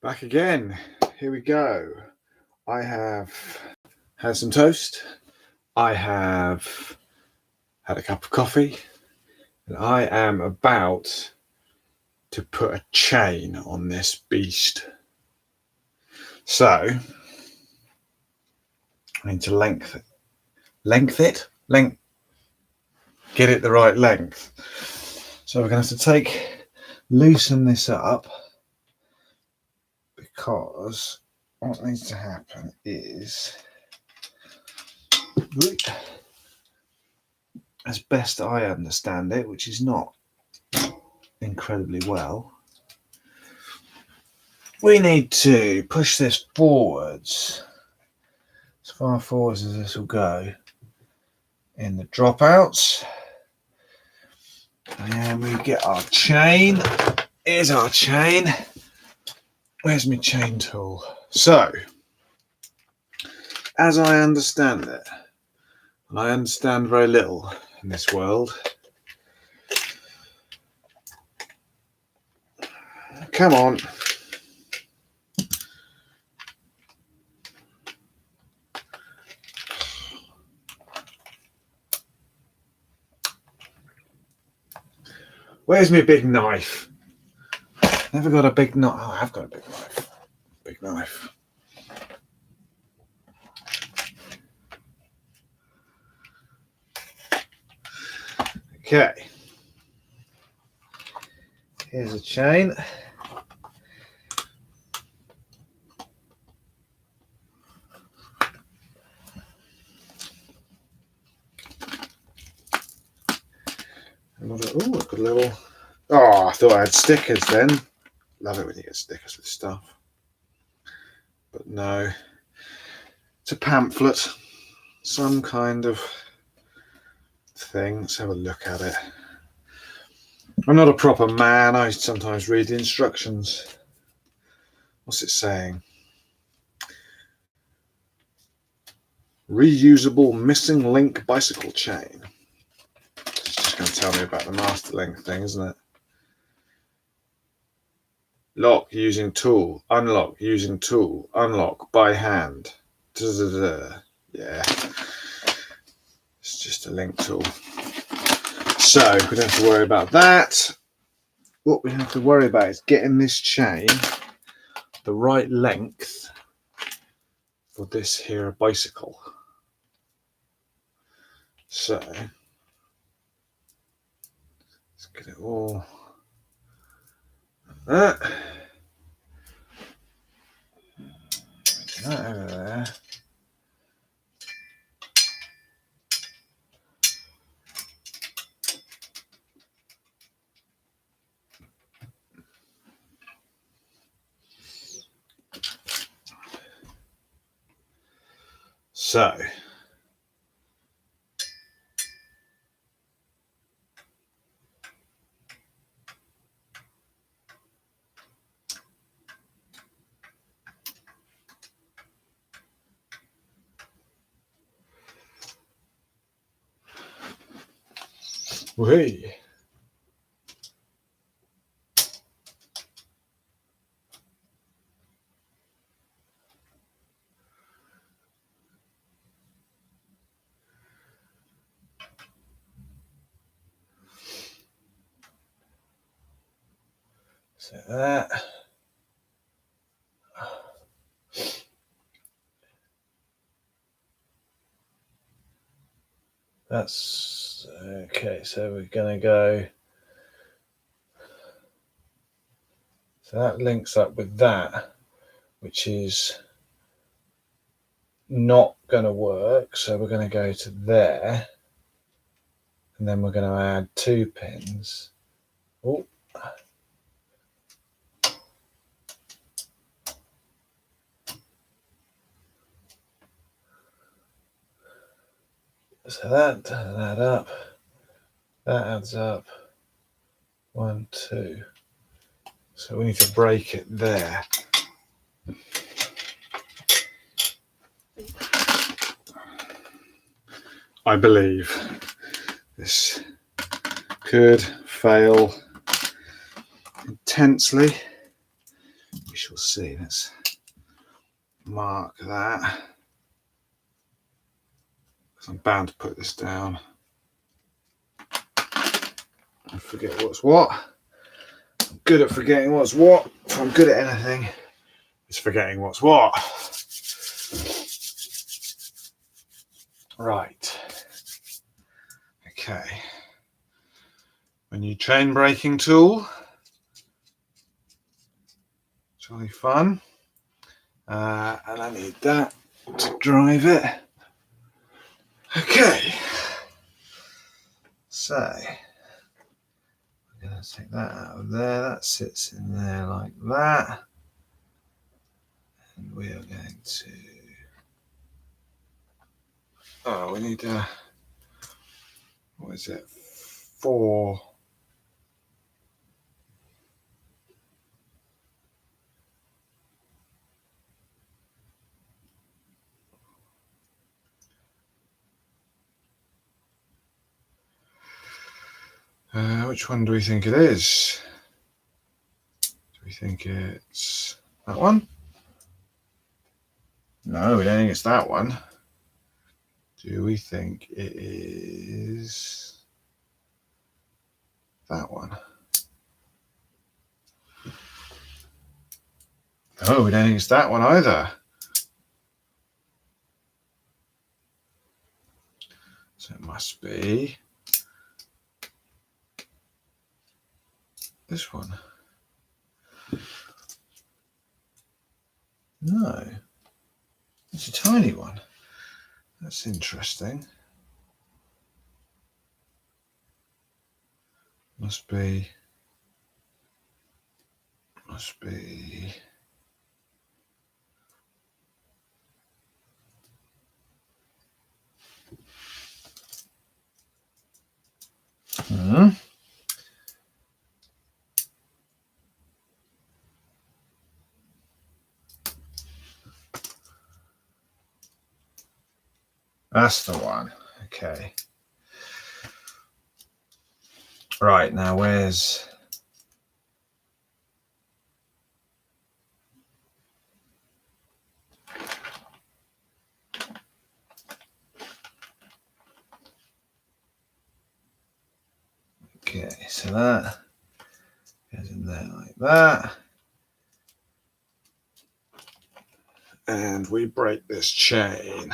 Back again. Here we go. I have had some toast. I have had a cup of coffee. And I am about to put a chain on this beast. So, I need to get it the right length. So we're going to have to loosen this up, because what needs to happen is, as best I understand it, which is not incredibly well, we need to push this forwards, as far forwards as this will go, in the dropouts. And we get our chain. Here's our chain. Where's my chain tool? So, as I understand it, and I understand very little in this world. Come on. Where's my big knife? Never got a big knife. Oh, I have got a big knife. Big knife. Okay. Here's a chain. Oh, I've got a little. Oh, I thought I had stickers then. Love it when you get stickers with stuff. But no. It's a pamphlet. Some kind of thing. Let's have a look at it. I'm not a proper man. I sometimes read the instructions. What's it saying? Reusable missing link bicycle chain. It's just going to tell me about the master link thing, isn't it? Lock using tool. Unlock using tool. Unlock by hand. Yeah. It's just a link tool. So we don't have to worry about that. What we have to worry about is getting this chain the right length for this here bicycle. So let's get it all like that. Get that over there. So that. That's okay. So we're going to go. So that links up with that, which is not going to work. So we're going to go to there, and then we're going to add 2 pins. Oh. So that does that up. That adds up. 1, 2. So we need to break it there. I believe this could fail intensely. We shall see. Let's mark that. I'm bound to put this down and forget what's what. I'm good at forgetting what's what. If I'm good at anything, it's forgetting what's what. Right. Okay. My new chain breaking tool. It's really fun. And I need that to drive it. Okay. So we're going to take that out of there. That sits in there like that. And we are going to... Oh, we need what is it? 4. Which one do we think it is? Do we think it's that one? No, we don't think it's that one. Do we think it is that one? No, we don't think it's that one either. So it must be this one. No, it's a tiny one. That's interesting. Must be. That's the one. Okay. Right, now where's... Okay, so that goes in there like that. And we break this chain.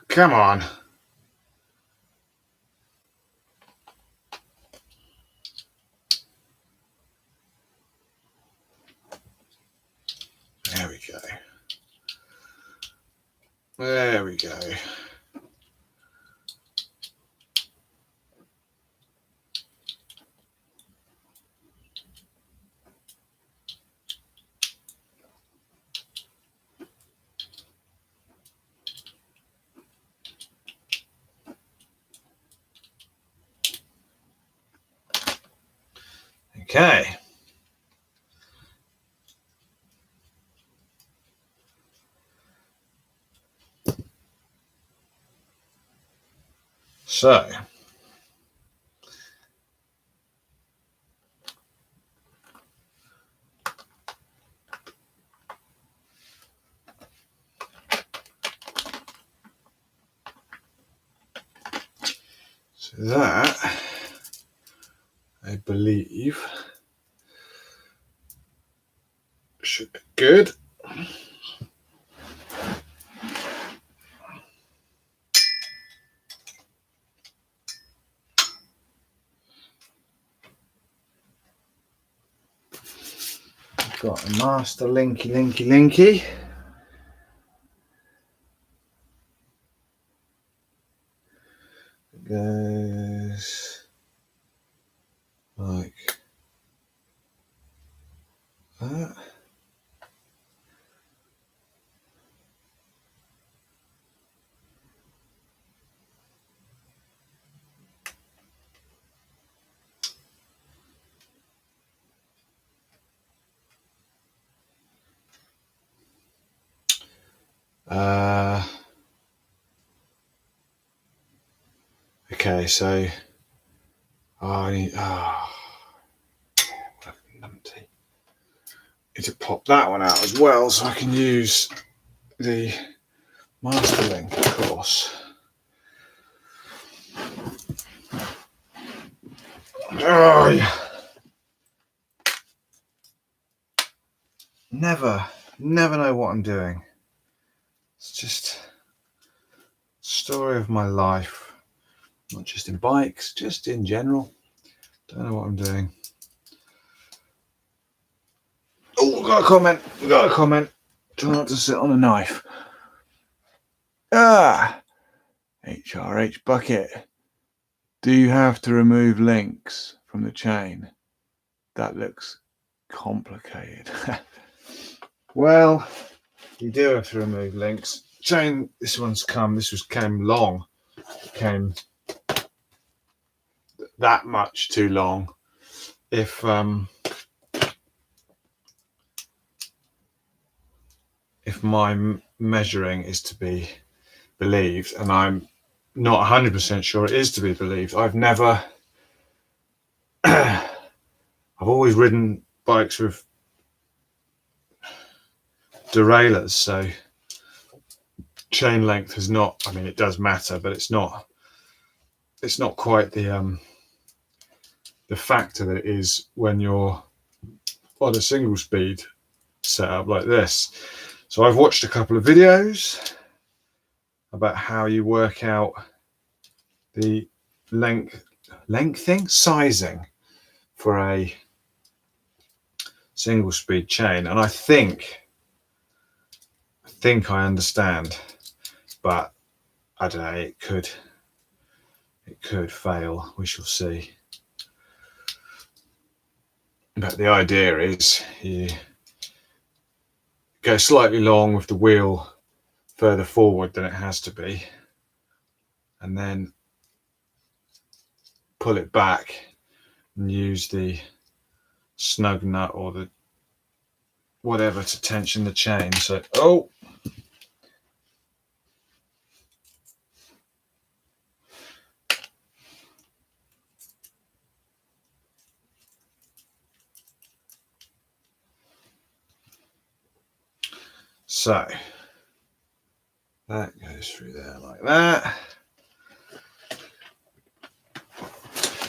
Come on. There we go. There we go. Okay. So that, I believe, should be good. Got a master linky. It goes like that. Okay, so I need numpty. Need to pop that one out as well, so I can use the master link, of course. Oh, yeah. Never know what I'm doing. It's just story of my life, not just in bikes, just in general. Don't know what I'm doing. Oh, we got a comment. Try not to sit on a knife. HRH bucket. Do you have to remove links from the chain? That looks complicated. Well, you do have to remove links. Chain, this came long. Came that much too long. If my measuring is to be believed, and I'm not 100% sure it is to be believed. I've always ridden bikes with derailleurs, so chain length is not, I mean, it does matter, but it's not quite the factor that it is when you're on a single speed setup like this. So I've watched a couple of videos about how you work out the sizing for a single speed chain, and I think I understand, but I don't know, it could fail. We shall see. But the idea is you go slightly long with the wheel further forward than it has to be, and then pull it back and use the snug nut or the whatever to tension the chain. So so that goes through there like that.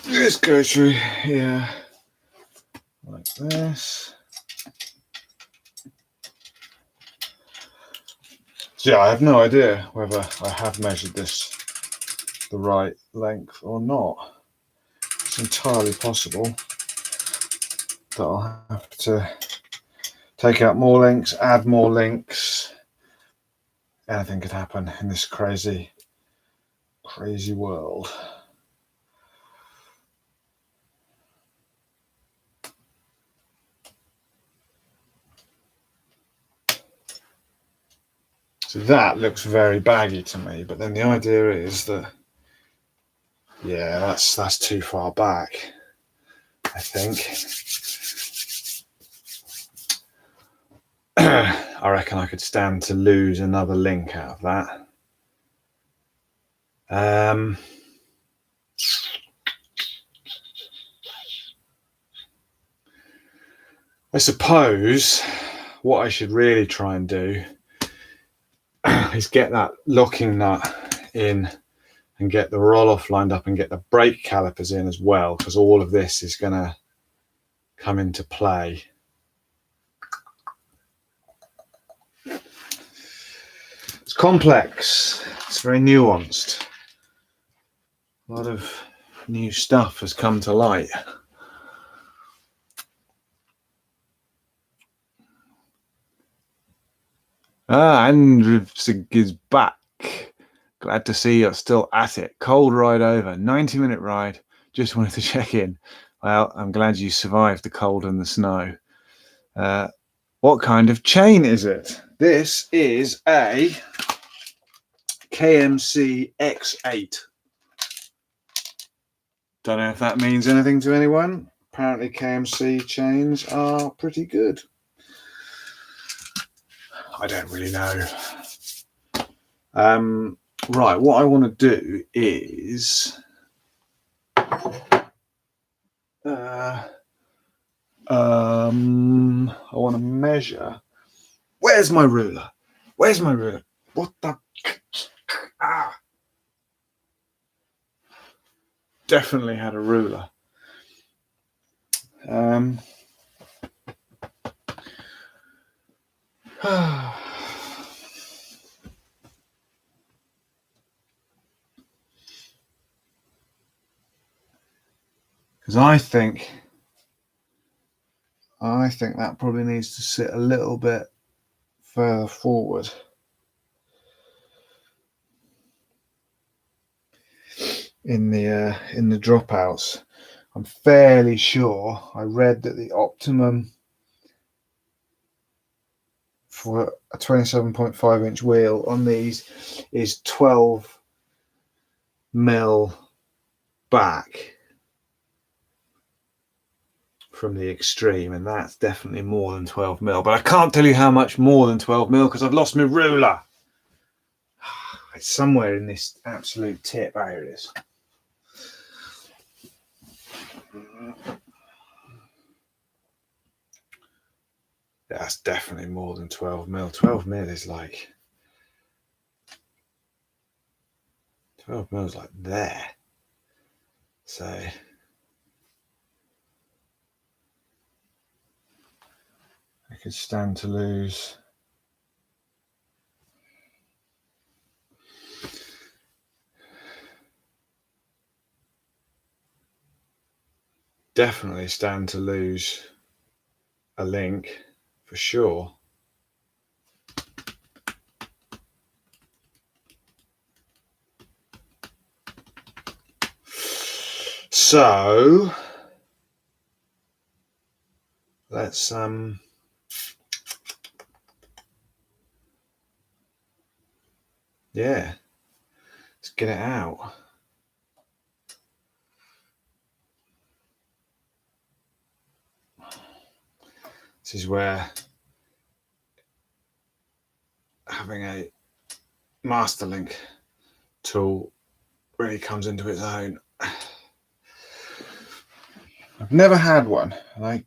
This goes through here like this. So yeah, I have no idea whether I have measured this the right length or not. It's entirely possible that I'll have to take out more links, add more links. Anything could happen in this crazy world. So that looks very baggy to me, but then the idea is that, yeah, that's too far back, I think. I reckon I could stand to lose another link out of that. I suppose what I should really try and do is get that locking nut in and get the roll-off lined up and get the brake calipers in as well, because all of this is going to come into play. It's complex. It's very nuanced. A lot of new stuff has come to light. Andrzej is back. Glad to see you're still at it. Cold ride over. 90-minute ride. Just wanted to check in. Well, I'm glad you survived the cold and the snow. What kind of chain is it? This is a KMC X8. Don't know if that means anything to anyone. Apparently KMC chains are pretty good. I don't really know. Right, what I want to do is I want to measure. Where's my ruler? Where's my ruler? What the? Ah! Definitely had a ruler. Because I think that probably needs to sit a little bit further forward. In the dropouts. I'm fairly sure I read that the optimum for a 27.5 inch wheel on these is 12 mil back from the extreme, and that's definitely more than 12 mil, but I can't tell you how much more than 12 mil because I've lost my ruler. It's somewhere in this absolute tip. Oh, here it is. Yeah, that's definitely more than 12 mil. 12 mil is like 12 mil is like there. So I could stand to lose definitely stand to lose a link for sure. So let's yeah, let's get it out. This is where having a master link tool really comes into its own. I've never had one, and I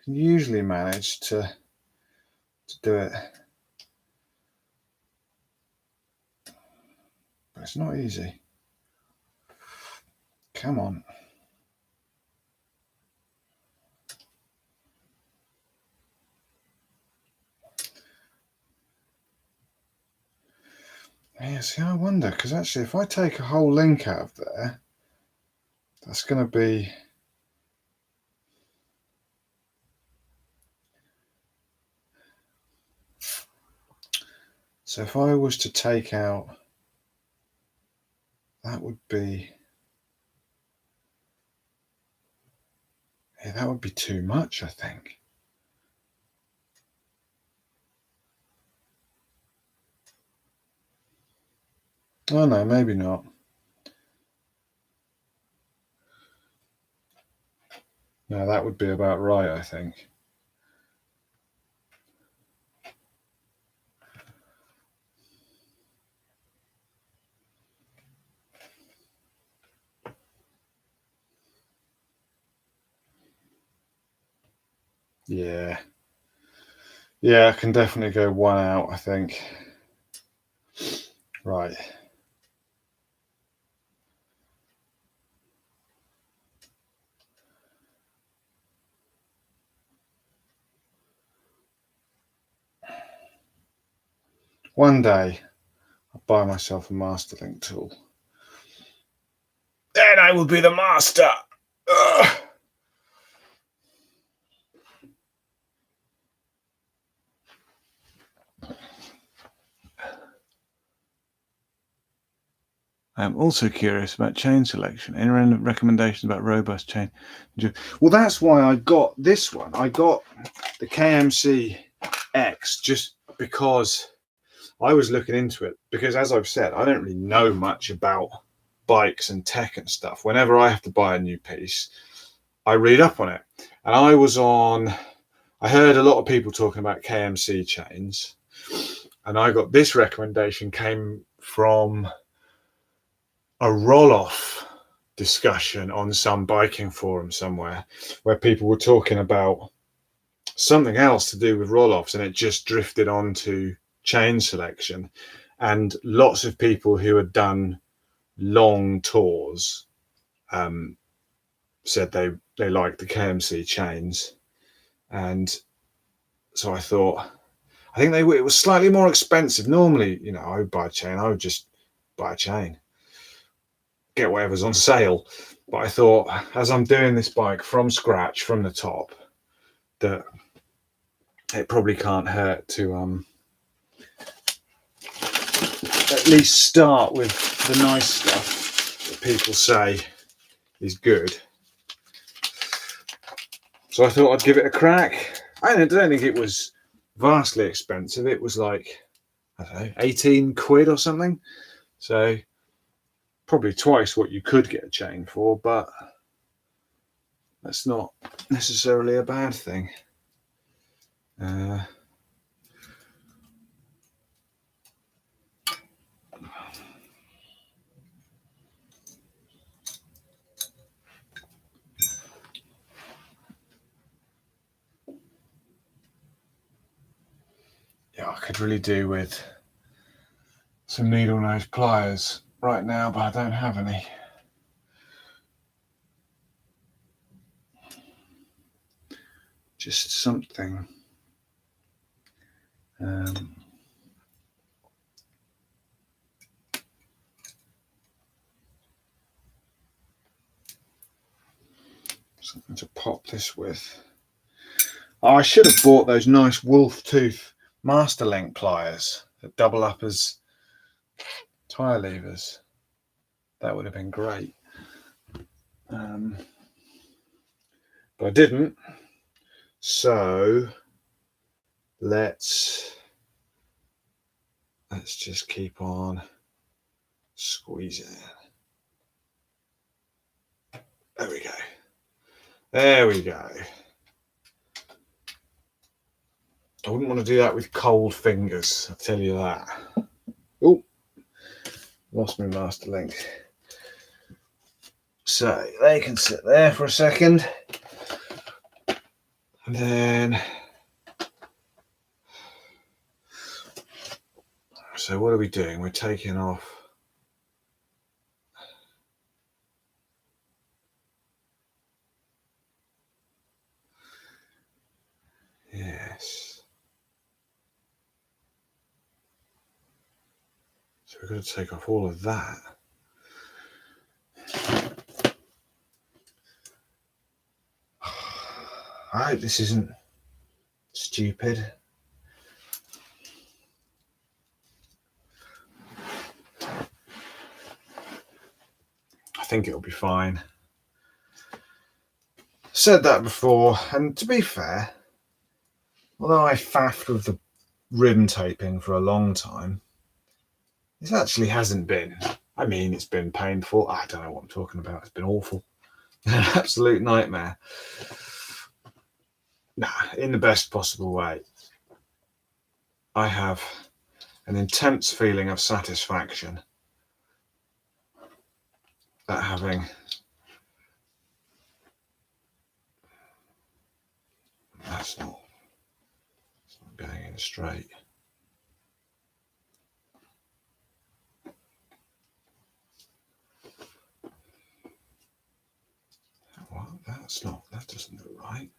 can usually manage to do it, but it's not easy. Come on. Yeah, see, I wonder, because actually if I take a whole link out of there, that's going to be... So if I was to take out, that would be... Yeah, that would be too much, I think. Oh no, maybe not. No, that would be about right, I think. Yeah. Yeah, I can definitely go one out, I think. Right. One day, I'll buy myself a master link tool. Then I will be the master! Ugh. I'm also curious about chain selection. Any recommendations about robust chain? Well, that's why I got this one. I got the KMC X just because I was looking into it. Because as I've said, I don't really know much about bikes and tech and stuff. Whenever I have to buy a new piece, I read up on it. And I heard a lot of people talking about KMC chains. And I got this recommendation came from a roll-off discussion on some biking forum somewhere, where people were talking about something else to do with roll-offs, and it just drifted on to chain selection. And lots of people who had done long tours said they liked the KMC chains. And so I thought, I think it was slightly more expensive. Normally, you know, I would buy a chain. I would just buy a chain, get whatever's on sale. But I thought, as I'm doing this bike from scratch, from the top, that it probably can't hurt to at least start with the nice stuff that people say is good. So I thought I'd give it a crack. I don't think it was vastly expensive. It was like, I don't know, 18 quid or something. So probably twice what you could get a chain for, but that's not necessarily a bad thing. Yeah, I could really do with some needle nose pliers right now, but I don't have any. Just something. Something to pop this with. Oh, I should have bought those nice Wolftooth master length pliers that double up as tyre levers. That would have been great. But I didn't. So let's just keep on squeezing. There we go. There we go. I wouldn't want to do that with cold fingers, I'll tell you that. Oh, lost my master link. So they can sit there for a second. And then, so what are we doing? We're taking off. Yes. So we're going to take off all of that. I hope this isn't stupid. I think it'll be fine. Said that before, and to be fair, although I faffed with the rim taping for a long time, this actually hasn't been. I mean, it's been painful. I don't know what I'm talking about. It's been awful. An absolute nightmare. Nah, in the best possible way. I have an intense feeling of satisfaction at having that's not going in straight. What? That's not, that doesn't look right.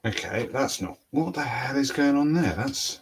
Okay, that's not, what the hell is going on there? That's,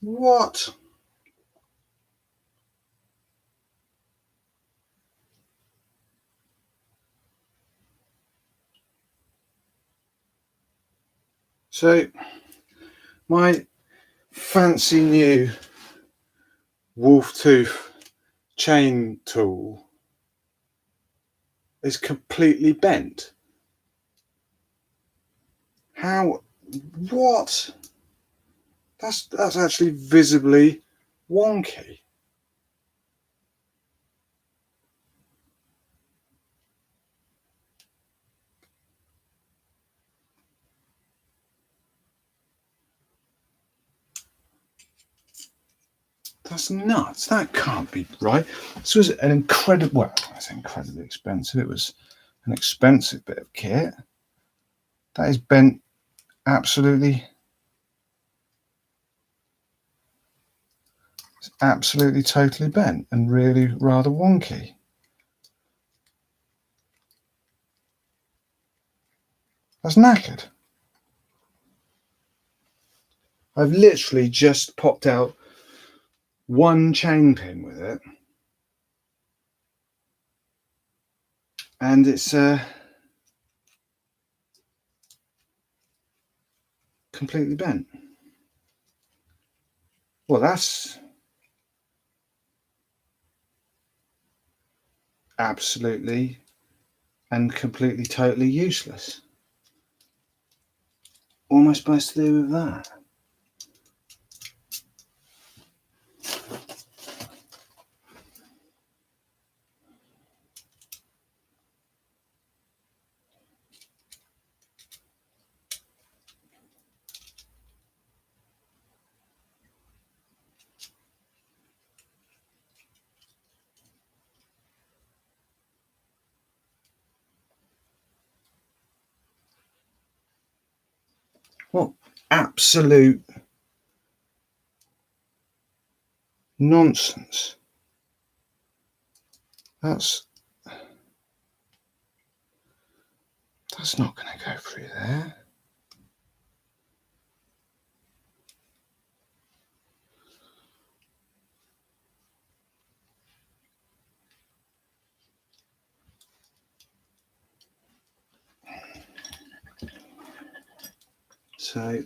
What? So my fancy new Wolftooth chain tool is completely bent. How? What? That's actually visibly wonky. That's nuts. That can't be right. This was an incredible, well, I say incredibly expensive. It was an expensive bit of kit. That is bent absolutely. It's absolutely totally bent and really rather wonky. That's knackered. I've literally just popped out one chain pin with it, and it's completely bent. Well, that's absolutely and completely totally useless. What am I supposed to do with that? What absolute nonsense. That's not going to go through there. So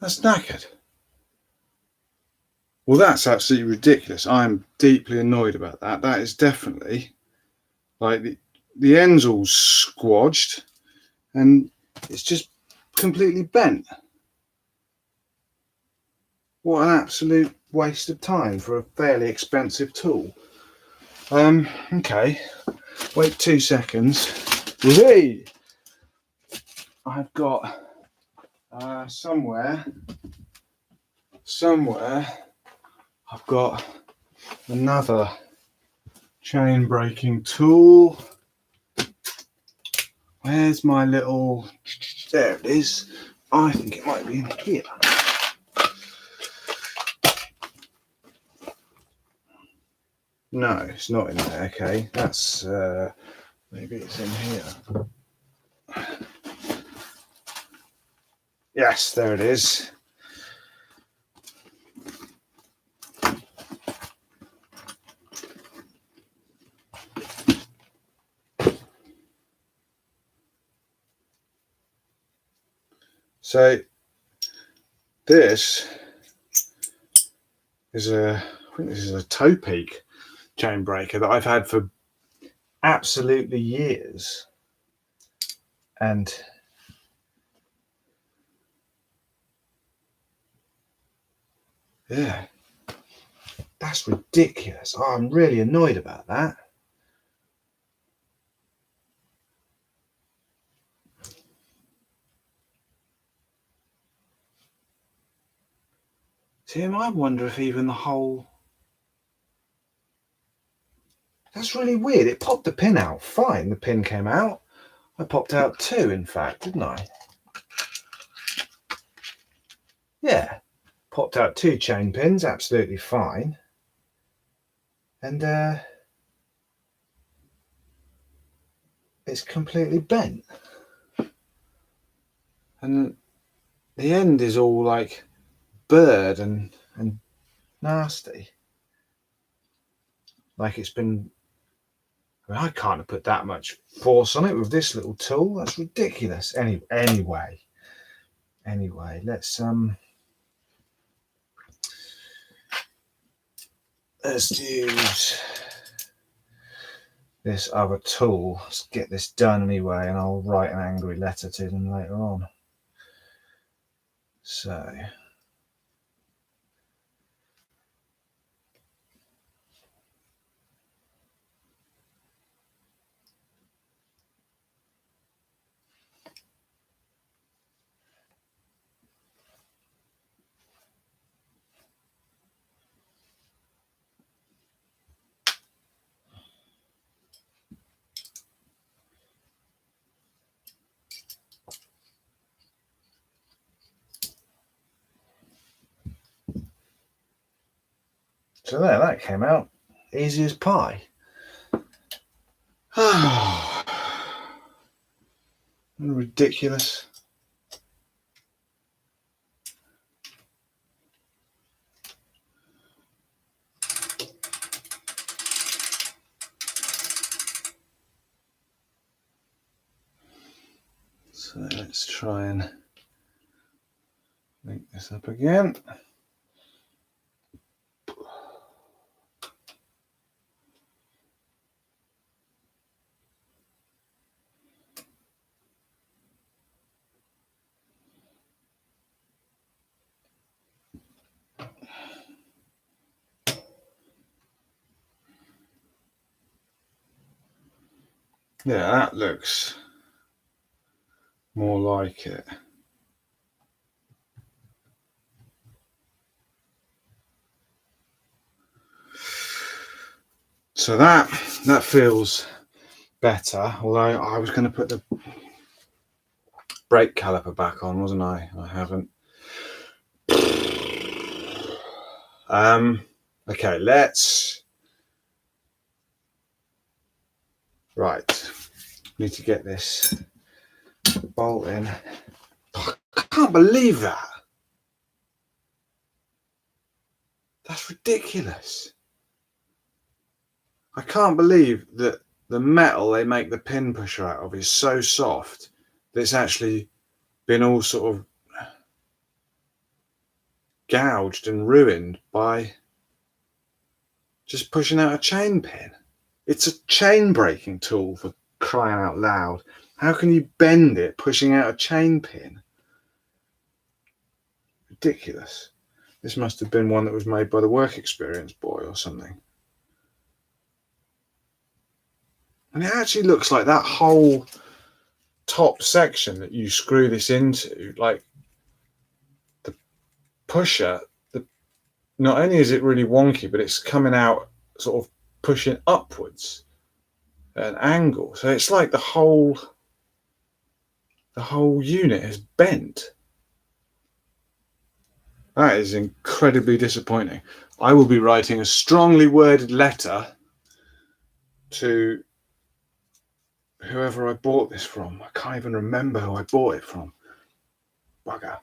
that's knackered. Well, that's absolutely ridiculous. I'm deeply annoyed about that. That is definitely like the end's all squodged and it's just completely bent. What an absolute waste of time for a fairly expensive tool. Okay, wait 2 seconds. Whee! I've got somewhere I've got another chain breaking tool. Where's my little, there it is. I think it might be in here. No, it's not in there. Okay, that's maybe it's in here. Yes, there it is. So this is I think this is a toe peak chain breaker that I've had for absolutely years, and yeah, That's ridiculous. Oh, I'm really annoyed about that. See, I wonder if even the whole... That's really weird. It popped the pin out. Fine, the pin came out. I popped out 2, in fact, didn't I? Yeah. Popped out 2 chain pins, absolutely fine. And it's completely bent. And the end is all like burred and nasty. Like it's been... I mean, I can't have put that much force on it with this little tool. That's ridiculous. Anyway, let's use this other tool. Let's get this done anyway, and I'll write an angry letter to them later on. So there, that came out easy as pie. Ridiculous. So let's try and link this up again. Yeah, that looks more like it. So that feels better, although I was going to put the brake caliper back on, wasn't I? I haven't. Okay, let's... Right, need to get this bolt in. Oh, I can't believe that. That's ridiculous. I can't believe that the metal they make the pin pusher out of is so soft that it's actually been all sort of gouged and ruined by just pushing out a chain pin. It's a chain breaking tool, for crying out loud. How can you bend it pushing out a chain pin? Ridiculous. This must have been one that was made by the work experience boy or something. And it actually looks like that whole top section that you screw this into, like the pusher, not only is it really wonky, but it's coming out sort of pushing upwards at an angle. So it's like the whole unit is bent. That is incredibly disappointing. I will be writing a strongly worded letter to whoever I bought this from. I can't even remember who I bought it from. Bugger.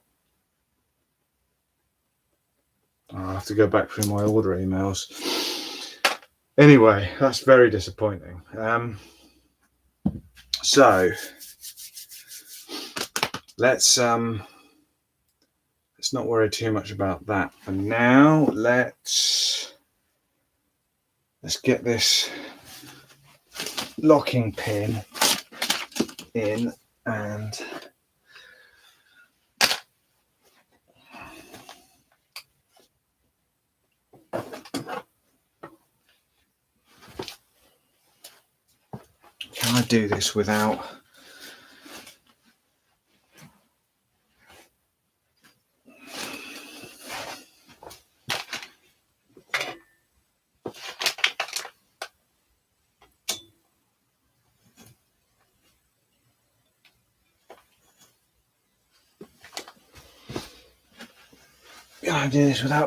I'll have to go back through my order emails. Anyway, that's very disappointing. So let's not worry too much about that for now. Let's get this locking pin in and do this without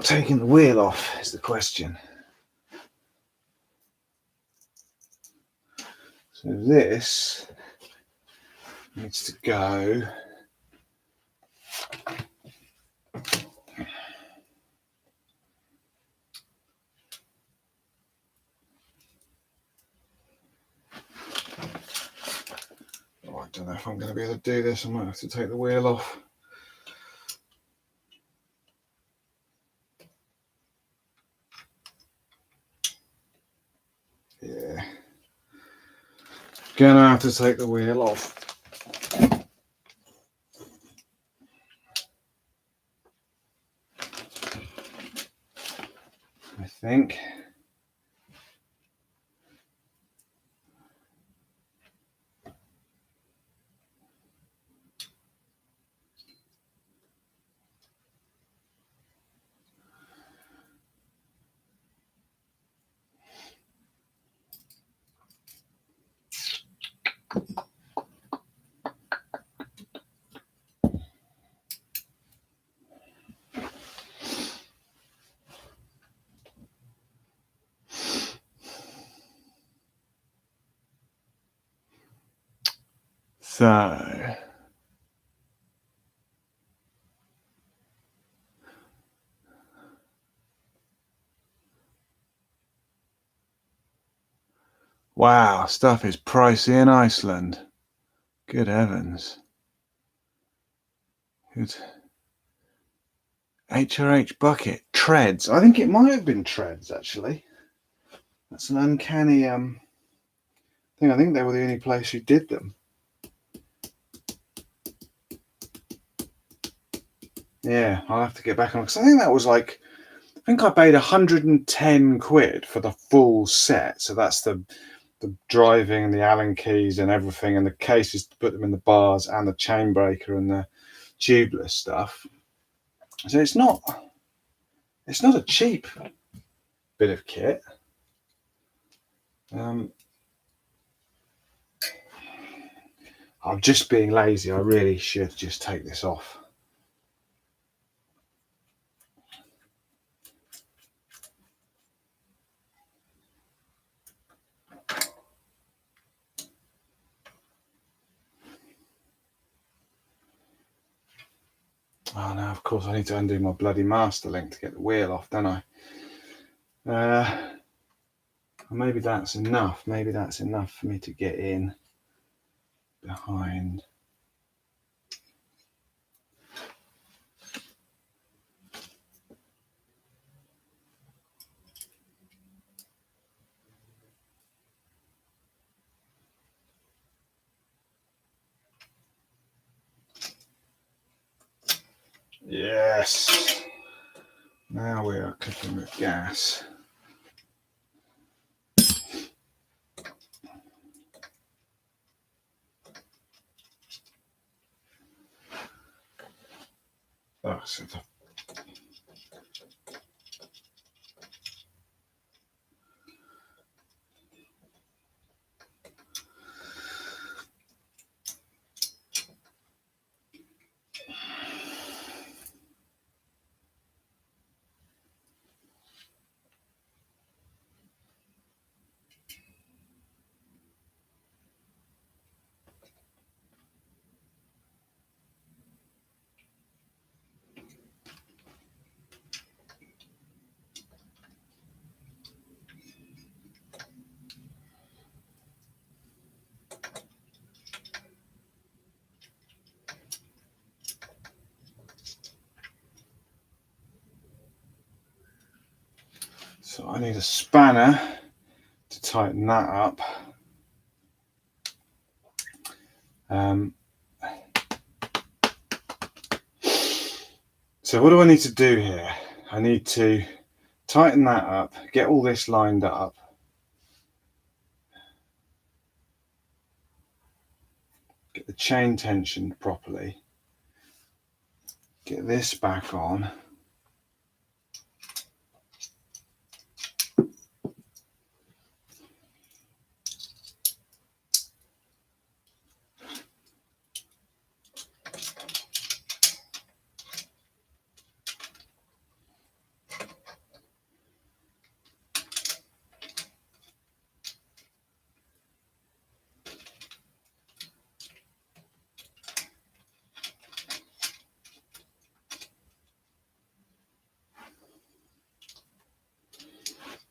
taking the wheel off is the question. So this needs to go I don't know if I'm going to be able to do this. I might have to take the wheel off. Yeah. Gonna have to take the wheel off. I think. So wow, stuff is pricey in Iceland. Good heavens. Good. HRH bucket. Treads. I think it might have been treads, actually. That's an uncanny thing. I think they were the only place who did them. Yeah, I'll have to get back on, because I think that was like, I think I paid 110 quid for the full set. So that's the driving and the Allen keys and everything, and the cases to put them in the bars, and the chain breaker and the tubeless stuff. So it's not a cheap bit of kit. I'm just being lazy. I really should just take this off. Oh no, of course I need to undo my bloody master link to get the wheel off, don't I? Maybe that's enough. Maybe that's enough for me to get in behind. Yes. Now we are cooking with gas. Oh, so So I need a spanner to tighten that up. So what do I need to do here? I need to tighten that up, get all this lined up. chain tensioned properly. Get this back on.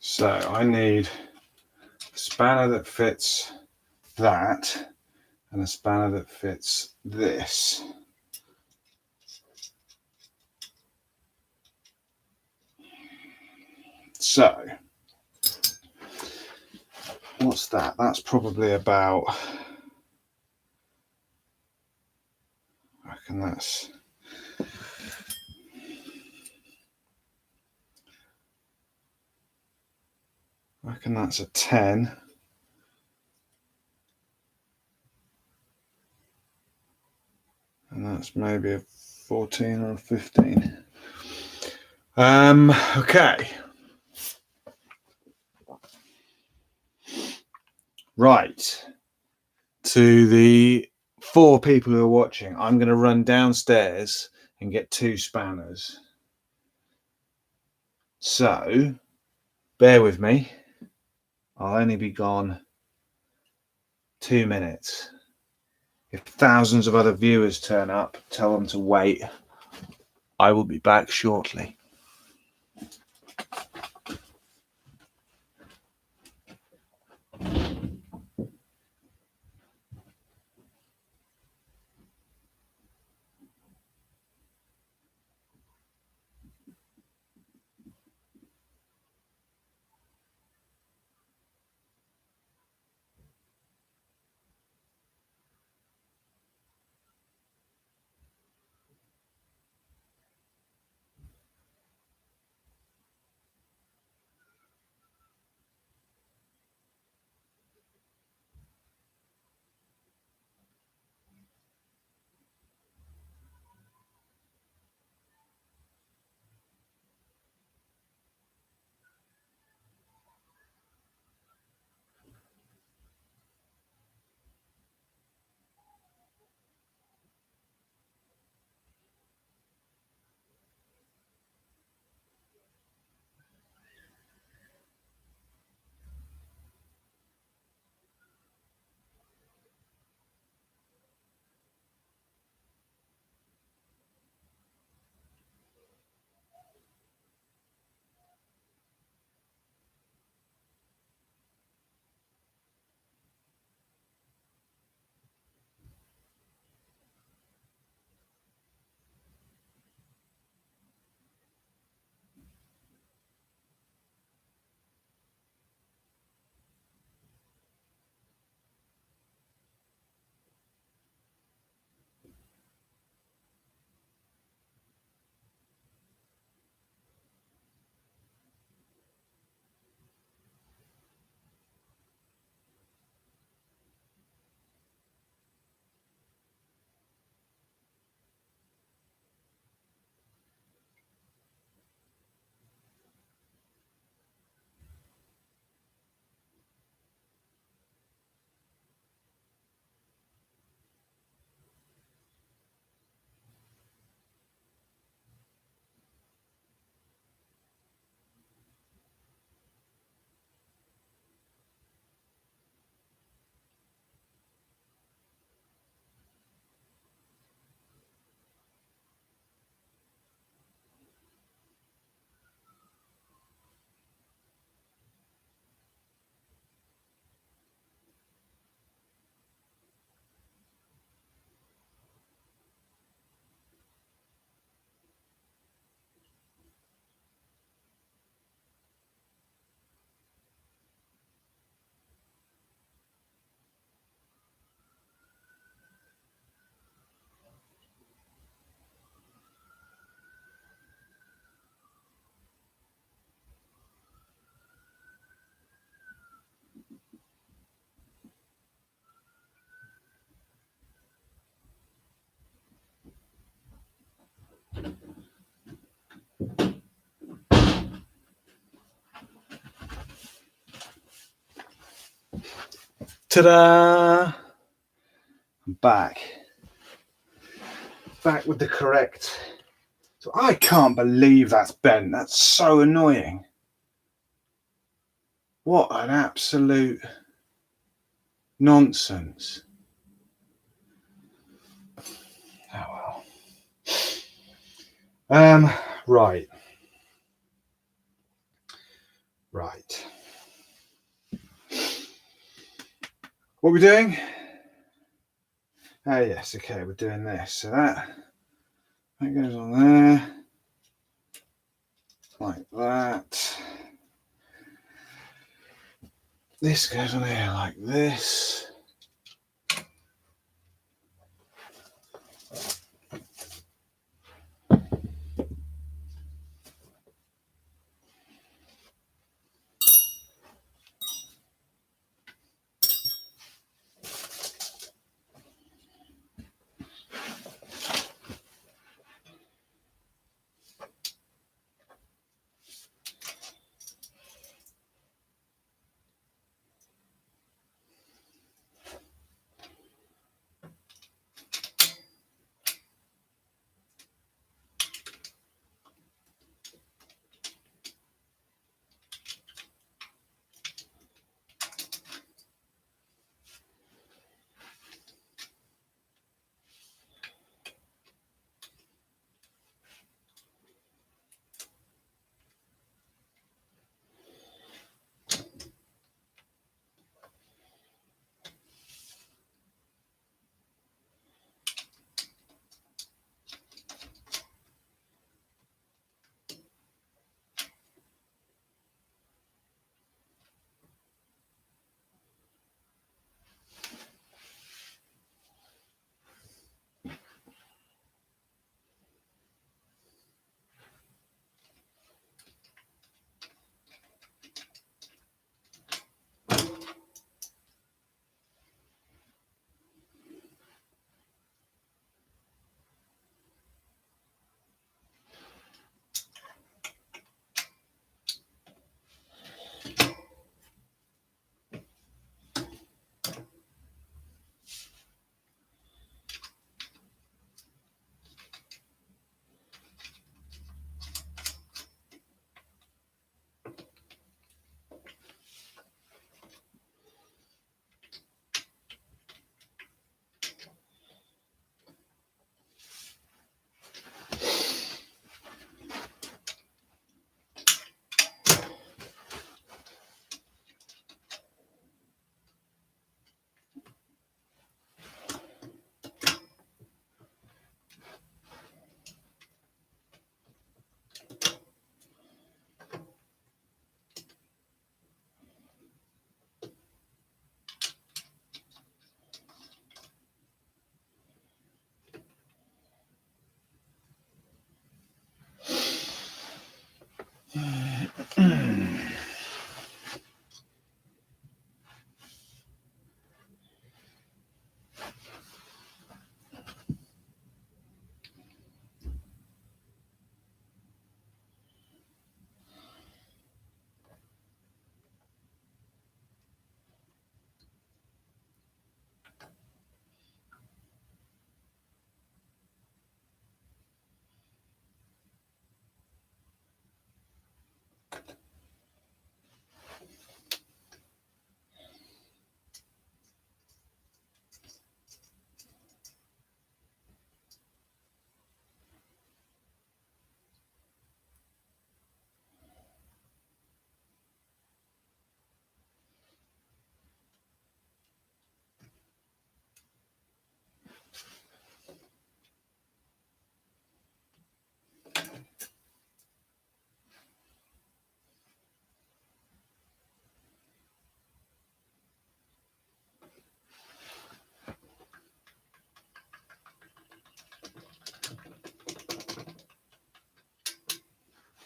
So I need a spanner that fits that and a spanner that fits this. So what's that? That's probably about, I reckon that's a 10. And that's maybe a 14 or a 15. Okay. Right. To the 4 people who are watching, I'm going to run downstairs and get 2 spanners. So, bear with me. I'll only be gone 2 minutes. If thousands of other viewers turn up, tell them to wait. I will be back shortly. Ta-da! I'm back with the correct. So I can't believe that's bent. That's so annoying. What an absolute nonsense. Oh well. Right. What are we doing? Oh yes, okay, we're doing this. So that goes on there. Like that. This goes on here like this.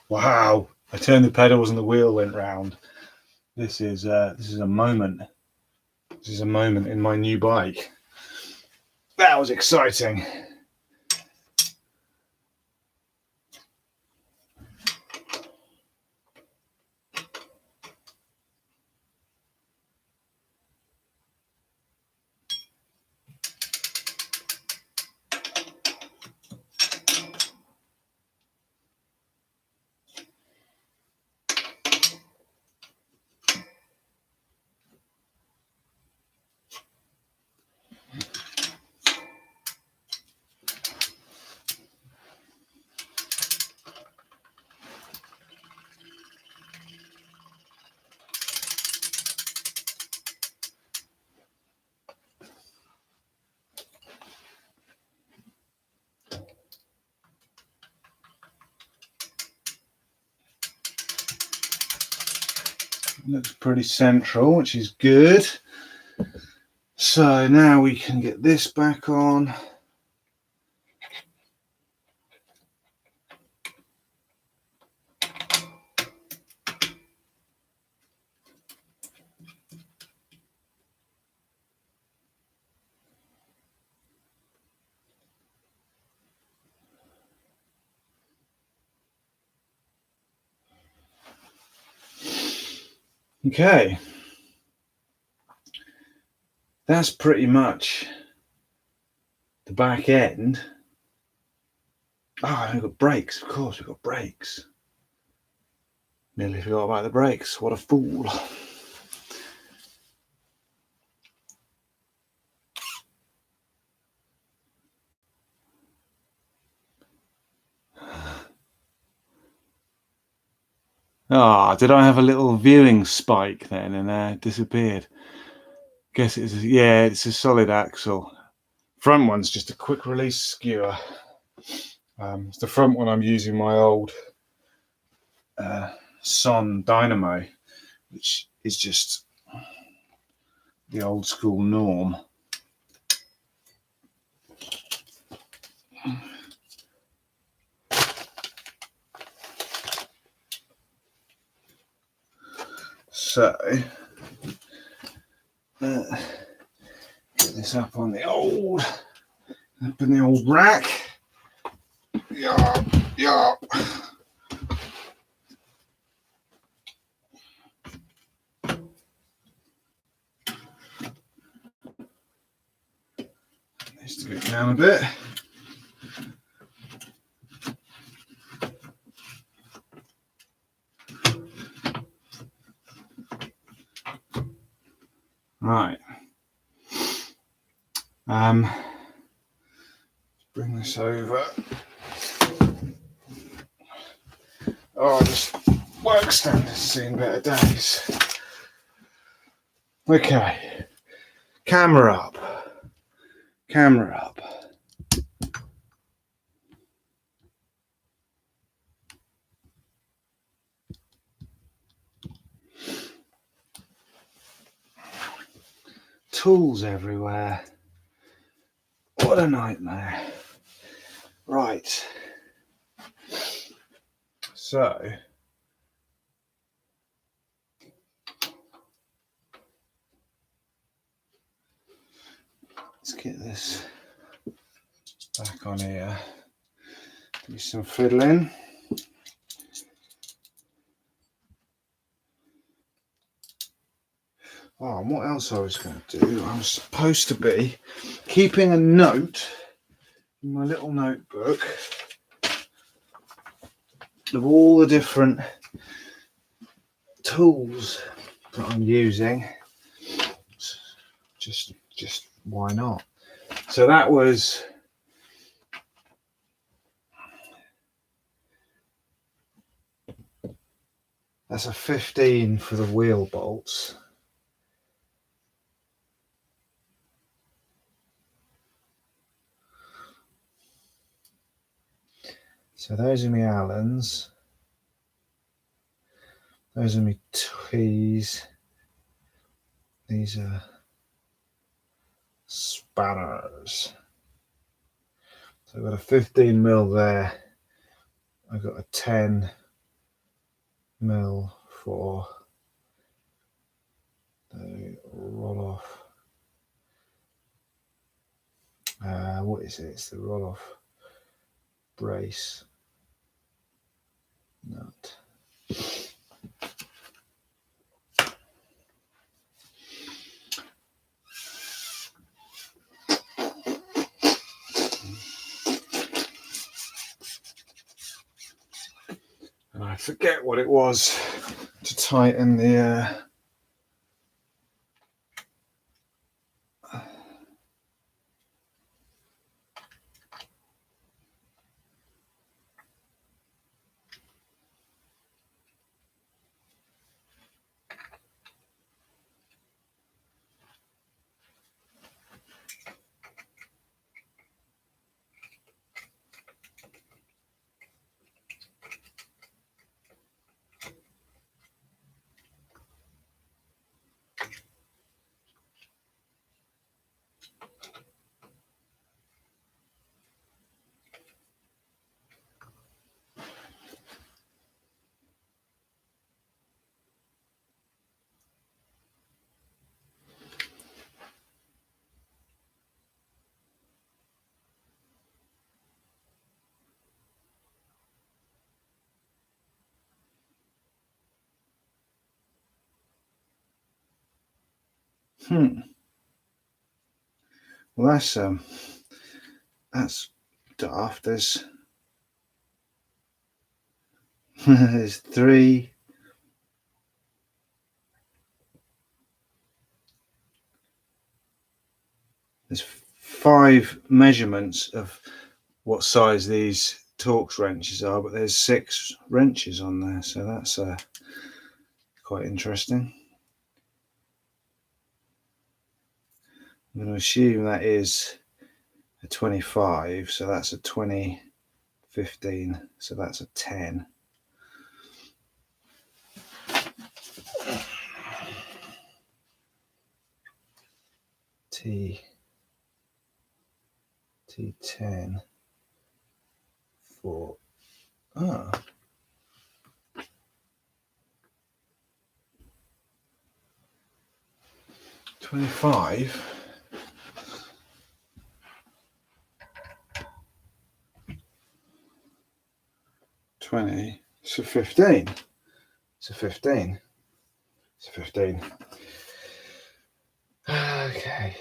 Wow! I turned the pedals and the wheel went round. This is a moment. This is a moment in my new bike. That was exciting. Looks pretty central, which is good. So now we can get this back on. Okay, that's pretty much the back end. Oh, we've got brakes, of course, we've got brakes. Nearly forgot about the brakes, what a fool. Ah, did I have a little viewing spike then and disappeared? Guess it's it's a solid axle. Front one's just a quick release skewer. It's the front one I'm using my old Son Dynamo, which is just the old school norm. So get this up in the old rack. Yeah. Needs to get down a bit. Right. Bring this over. Oh, this work stand has seen better days. Okay. Camera up. Tools everywhere. What a nightmare. Right. So let's get this back on here. Do some fiddling. Oh, and what else I was going to do? I was supposed to be keeping a note in my little notebook of all the different tools that I'm using. Just why not? So that's a 15 for the wheel bolts. So those are my Allens. Those are my T's. These are spanners. So I've got a 15mm there. I've got a 10mm for the roll-off. What is it? It's the roll-off brace nut. And I forget what it was to tighten the Well, that's daft. There's there's 3. There's 5 measurements of what size these Torx wrenches are, but there's 6 wrenches on there, so that's quite interesting. I'm going to assume that is a 25, so that's a 20, 15, so that's a 10. T10 for 25. 20. It's a 15. It's a 15. It's a 15. Okay.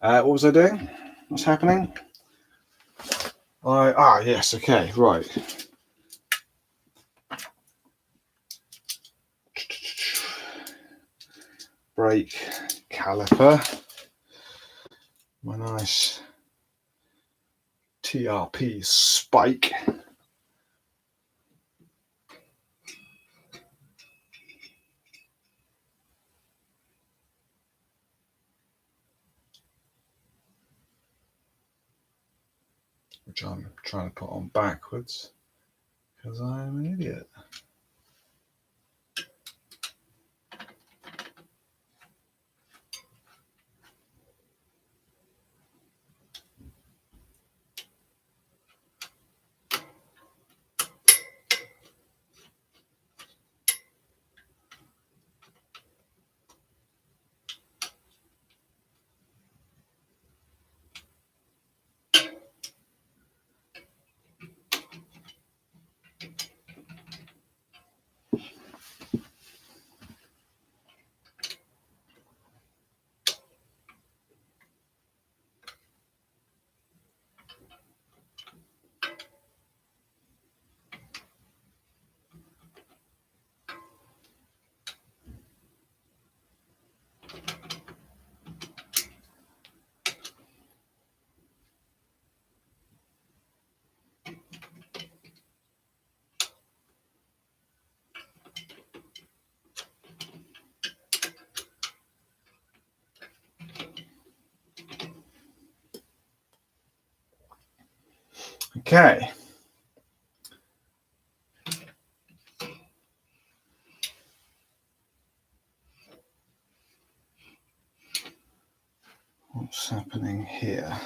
What was I doing? What's happening? Yes, okay, right. Brake caliper. My nice TRP spike. Which I'm trying to put on backwards because I'm an idiot. Okay. What's happening here?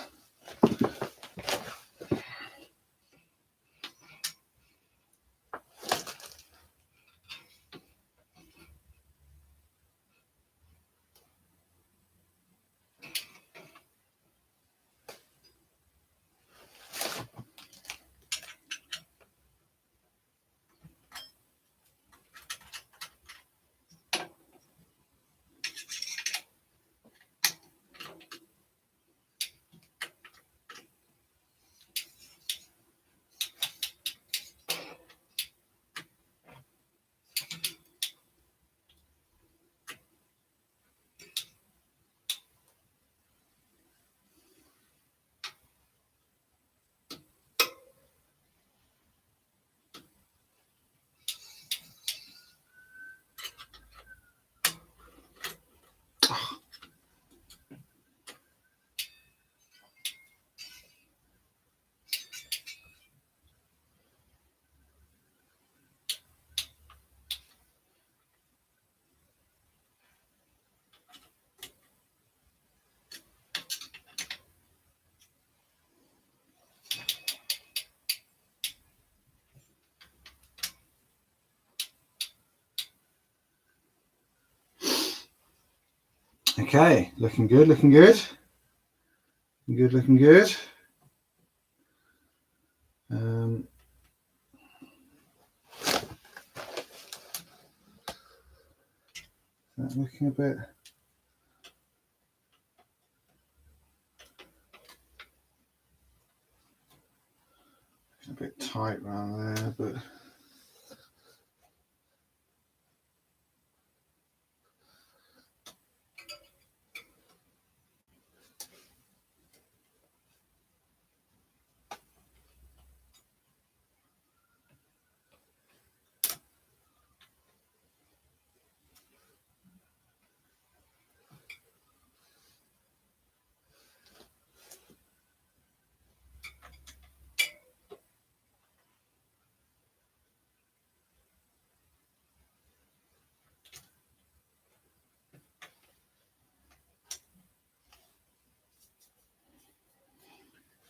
Okay, looking good, looking good. Good, looking good. That looking a bit tight around there, but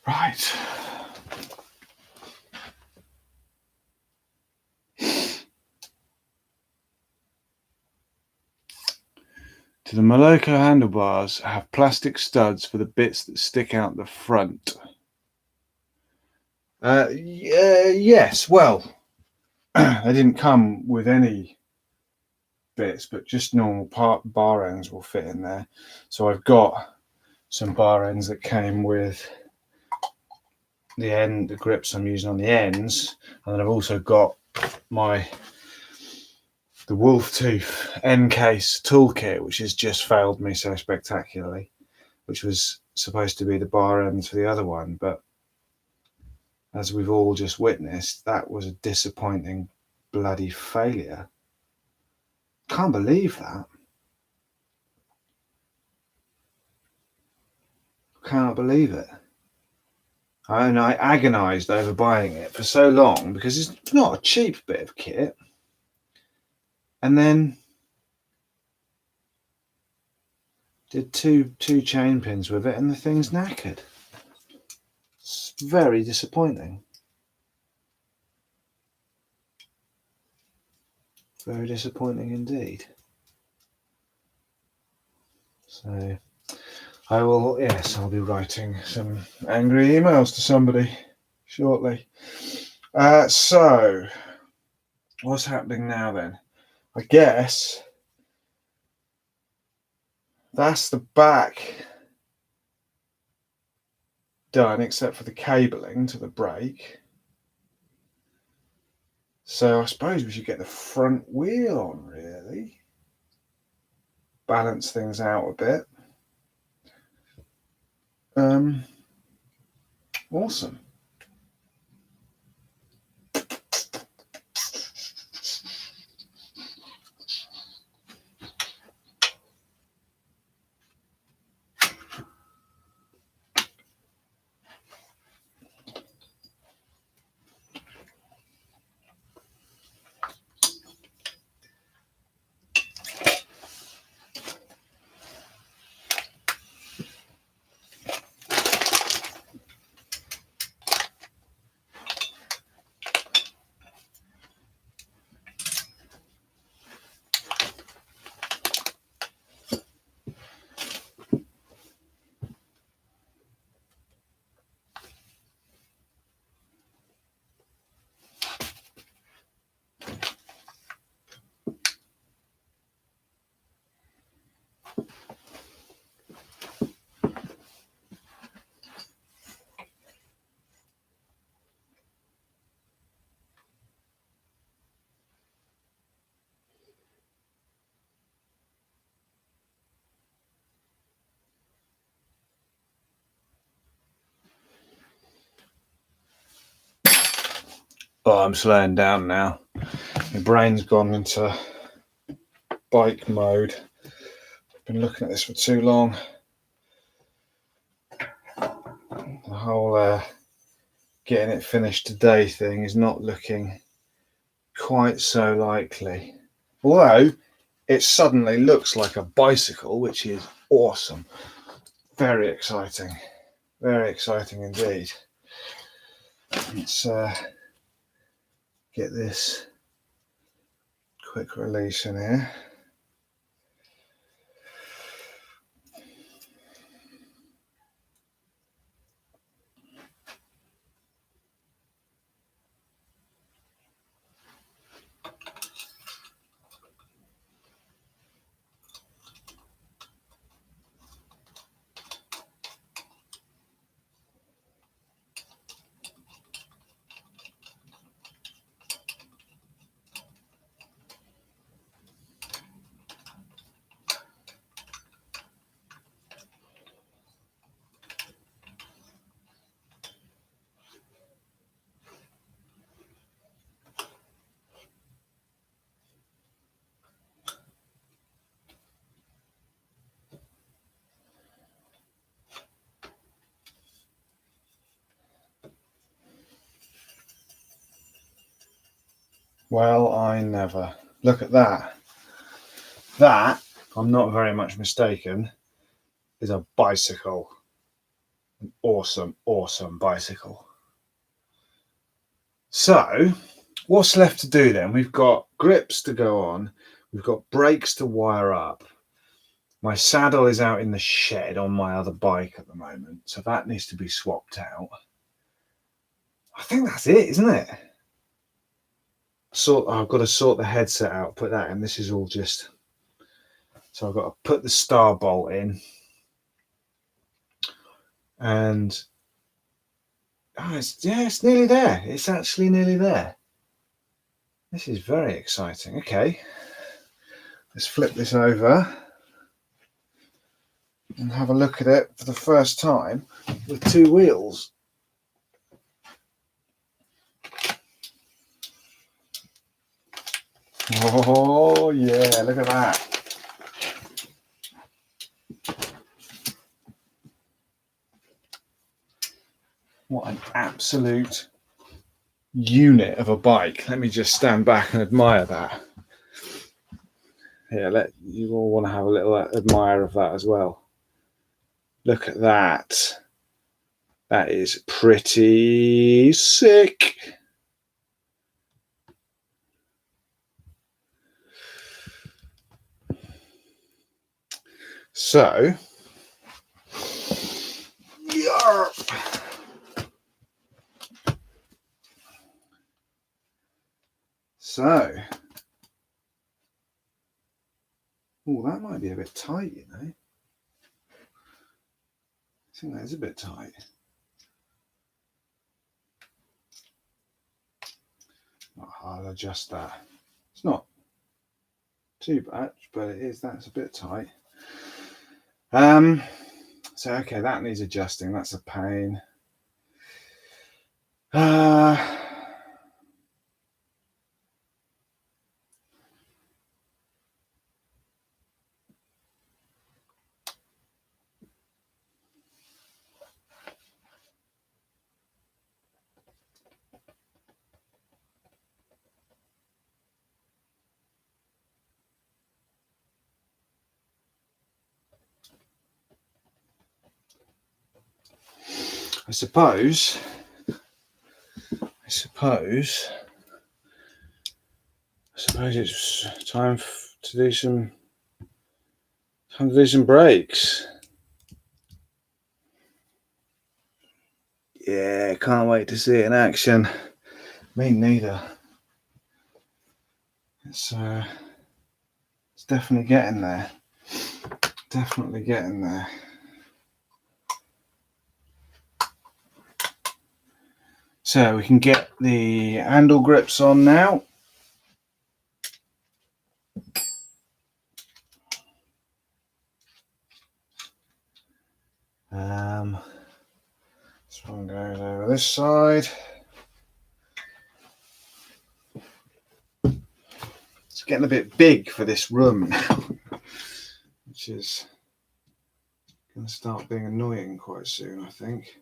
right. To the Moloko handlebars have plastic studs for the bits that stick out the front. Yes, well, they didn't come with any bits, but just normal bar ends will fit in there. So I've got some bar ends that came with the grips I'm using on the ends, and then I've also got the Wolftooth Encase toolkit, which has just failed me so spectacularly, which was supposed to be the bar ends for the other one, but as we've all just witnessed, that was a disappointing bloody failure. Can't believe that. Can't believe it. And I agonised over buying it for so long because it's not a cheap bit of kit. And then did two chain pins with it and the thing's knackered. It's very disappointing. Very disappointing indeed. So I'll be writing some angry emails to somebody shortly. So what's happening now then? I guess that's the back done, except for the cabling to the brake. So I suppose we should get the front wheel on, really. Balance things out a bit. Awesome. Oh, I'm slowing down now. My brain's gone into bike mode. I've been looking at this for too long. The whole getting it finished today thing is not looking quite so likely. Although it suddenly looks like a bicycle, which is awesome. Very exciting. Very exciting indeed. Let's get this quick release in here. Well, I never. Look at that. That, if I'm not very much mistaken, is a bicycle. An awesome, awesome bicycle. So, what's left to do then? We've got grips to go on. We've got brakes to wire up. My saddle is out in the shed on my other bike at the moment, so that needs to be swapped out. I think that's it, isn't it? I've got to sort the headset out, put that in. This is all just... So I've got to put the star bolt in. And... it's nearly there. It's actually nearly there. This is very exciting. Okay. Let's flip this over and have a look at it for the first time with two wheels. Oh yeah, look at that. What an absolute unit of a bike. Let me just stand back and admire that. Here, you all want to have a little admire of that as well. Look at that. That is pretty sick. So, that might be a bit tight, you know. I think that is a bit tight. I'll adjust that. It's not too bad, but it is. That's a bit tight. So okay, that needs adjusting. That's a pain. I suppose it's time to do some breaks. Yeah, can't wait to see it in action. Me neither. It's definitely getting there. Definitely getting there. So we can get the handle grips on now. This one goes over this side. It's getting a bit big for this room now, which is going to start being annoying quite soon, I think.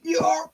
Yeah.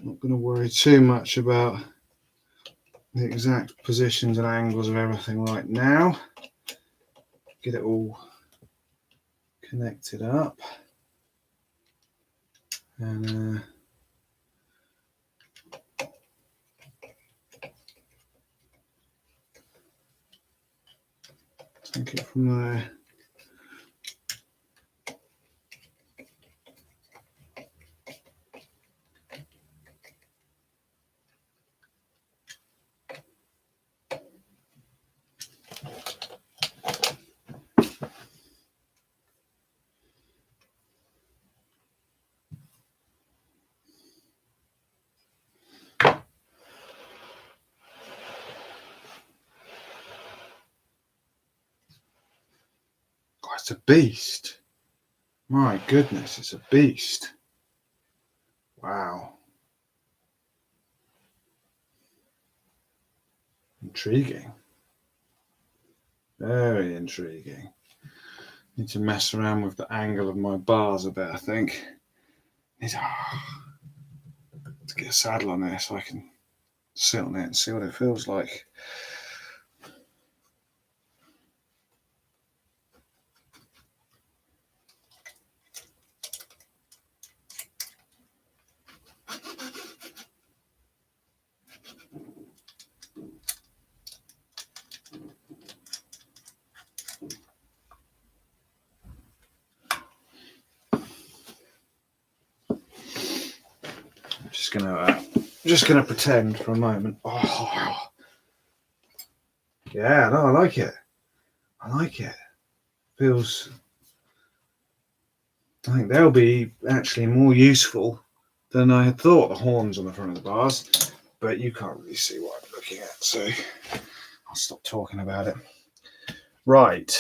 not going to worry too much about the exact positions and angles of everything right now. Get it all connected up, and take it from there. Oh, it's a beast. My goodness, it's a beast. Wow. Intriguing. Very intriguing. Need to mess around with the angle of my bars a bit, I think. Need to get a saddle on there so I can sit on it and see what it feels like. Just gonna pretend for a moment. Oh, yeah, no, I like it. I like it. Feels. I think they'll be actually more useful than I had thought. The horns on the front of the bars, but you can't really see what I'm looking at, so I'll stop talking about it. Right.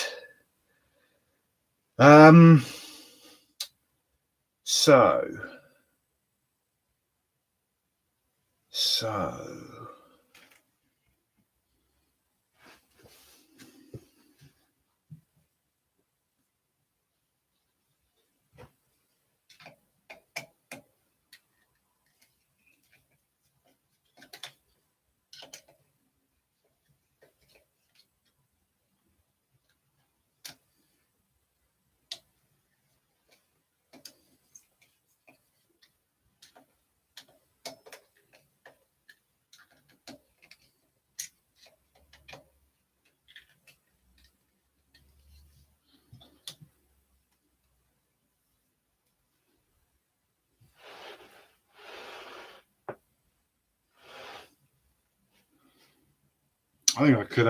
I think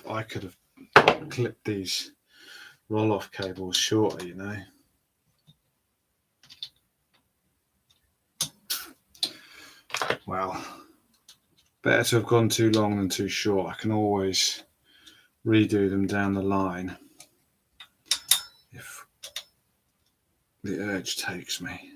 I could have clipped these roll-off cables shorter, you know. Well, better to have gone too long than too short. I can always redo them down the line if the urge takes me.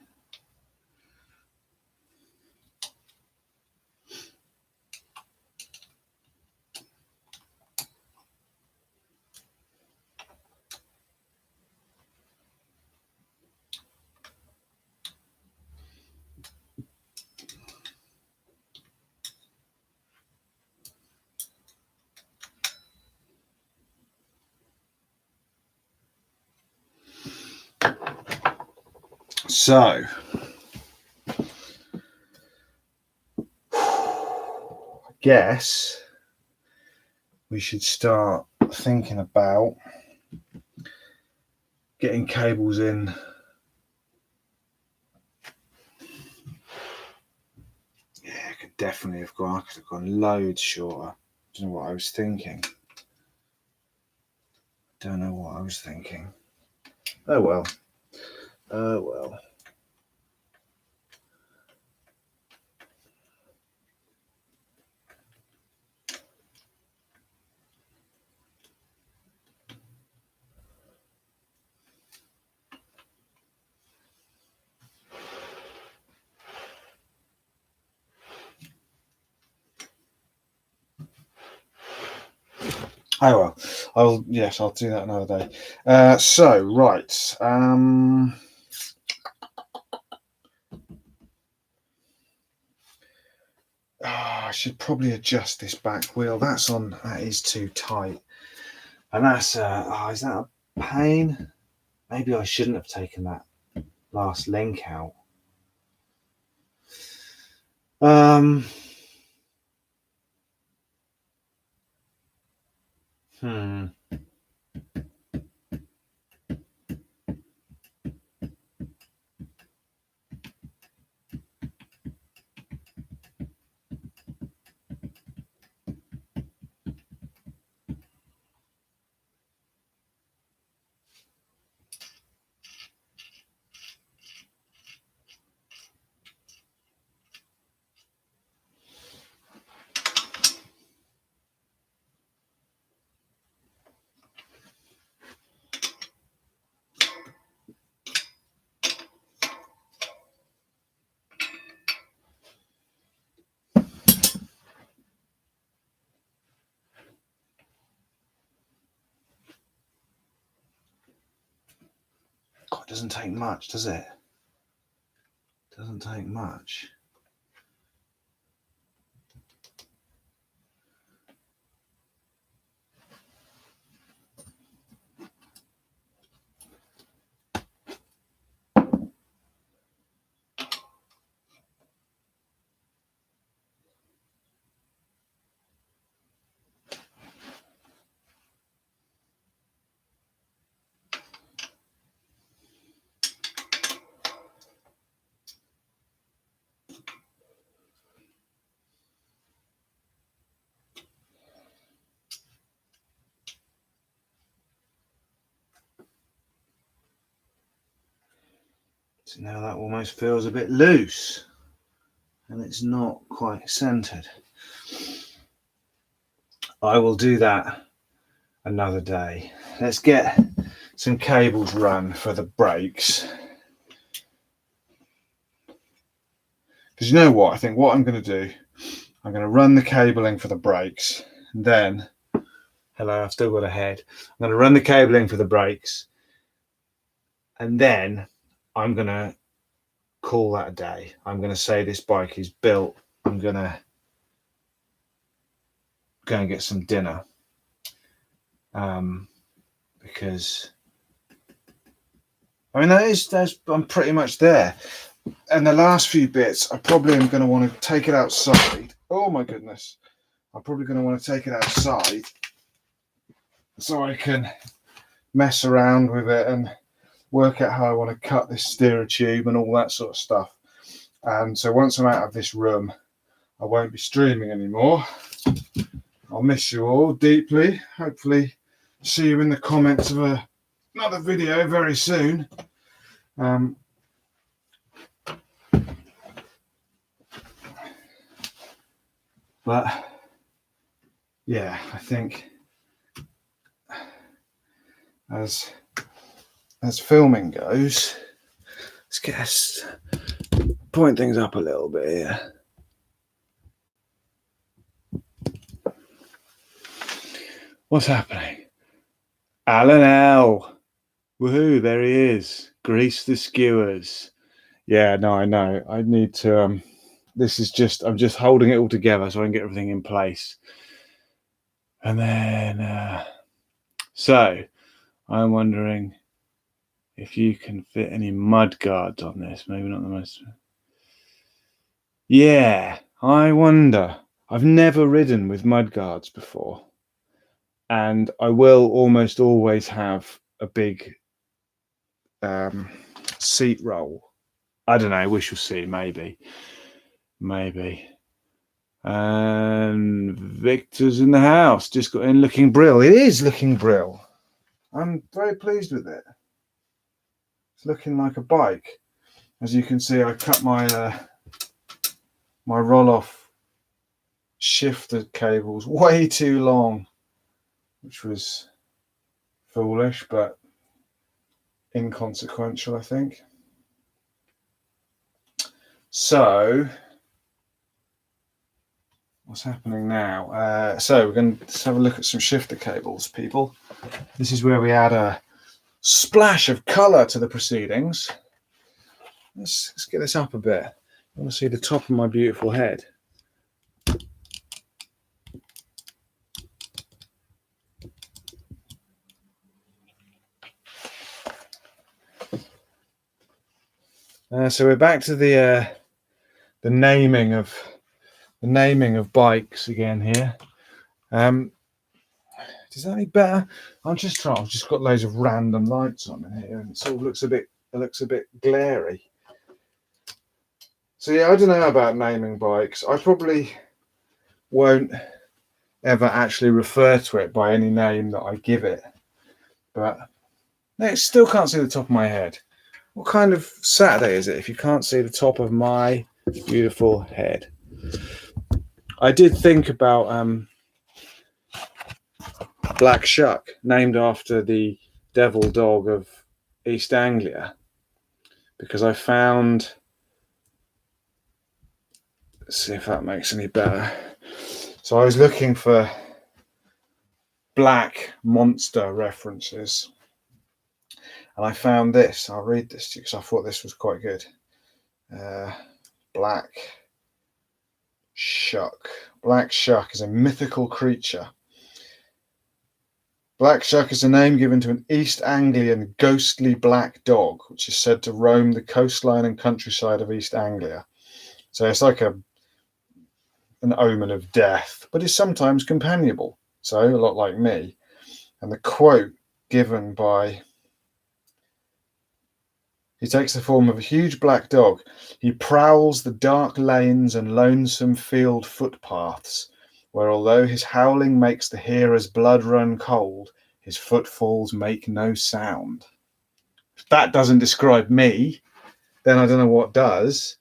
So, I guess we should start thinking about getting cables in. Yeah, I could definitely have gone. I could have gone loads shorter. I don't know what I was thinking. Oh well. Oh well. Oh well, I'll do that another day. So right, I should probably adjust this back wheel. That is too tight. And that's, is that a pain? Maybe I shouldn't have taken that last link out. God, it doesn't take much, does it? It doesn't take much. So now that almost feels a bit loose and it's not quite centered. I will do that another day. Let's get some cables run for the brakes. Because you know what? I think what I'm going to do, I'm going to run the cabling for the brakes. And then, hello, I've still got a head. I'm going to run the cabling for the brakes. And then I'm going to call that a day. I'm going to say this bike is built. I'm going to go and get some dinner. Because I mean, I'm pretty much there. And the last few bits, I probably am going to want to take it outside. Oh my goodness. I'm probably going to want to take it outside so I can mess around with it and work out how I want to cut this steerer tube and all that sort of stuff. And so once I'm out of this room, I won't be streaming anymore. I'll miss you all deeply. Hopefully see you in the comments of another video very soon. But yeah, I think as filming goes, let's point things up a little bit here. What's happening? Alan L. Woohoo, there he is. Grease the skewers. Yeah, no, I know. I need to I'm just holding it all together so I can get everything in place. And then so I'm wondering if you can fit any mud guards on this. Maybe not the most. Yeah, I wonder. I've never ridden with mud guards before. And I will almost always have a big seat roll. I don't know. We shall see. Maybe. And Victor's in the house. Just got in looking brill. It is looking brill. I'm very pleased with it. It's looking like a bike. As you can see, I cut my my roll-off shifter cables way too long, which was foolish, but inconsequential, I think. So, what's happening now? So we're going to have a look at some shifter cables, people. This is where we add a splash of colour to the proceedings. Let's get this up a bit. I want to see the top of my beautiful head. So we're back to the naming of bikes again here. Is that any better? I've just got loads of random lights on in here, and it sort of looks a bit glary. So yeah, I don't know about naming bikes. I probably won't ever actually refer to it by any name that I give it. But I still can't see the top of my head. What kind of Saturday is it if you can't see the top of my beautiful head? I did think about Black Shuck, named after the devil dog of East Anglia, because I found, let's see if that makes any better. So I was looking for black monster references, and I found this. I'll read this to you because I thought this was quite good. Black Shuck. Black Shuck is a mythical creature. Black Shuck is a name given to an East Anglian ghostly black dog, which is said to roam the coastline and countryside of East Anglia. So it's like an omen of death, but is sometimes companionable. So a lot like me. And the quote given by, he takes the form of a huge black dog. He prowls the dark lanes and lonesome field footpaths, where although his howling makes the hearer's blood run cold, his footfalls make no sound. If that doesn't describe me, then I don't know what does.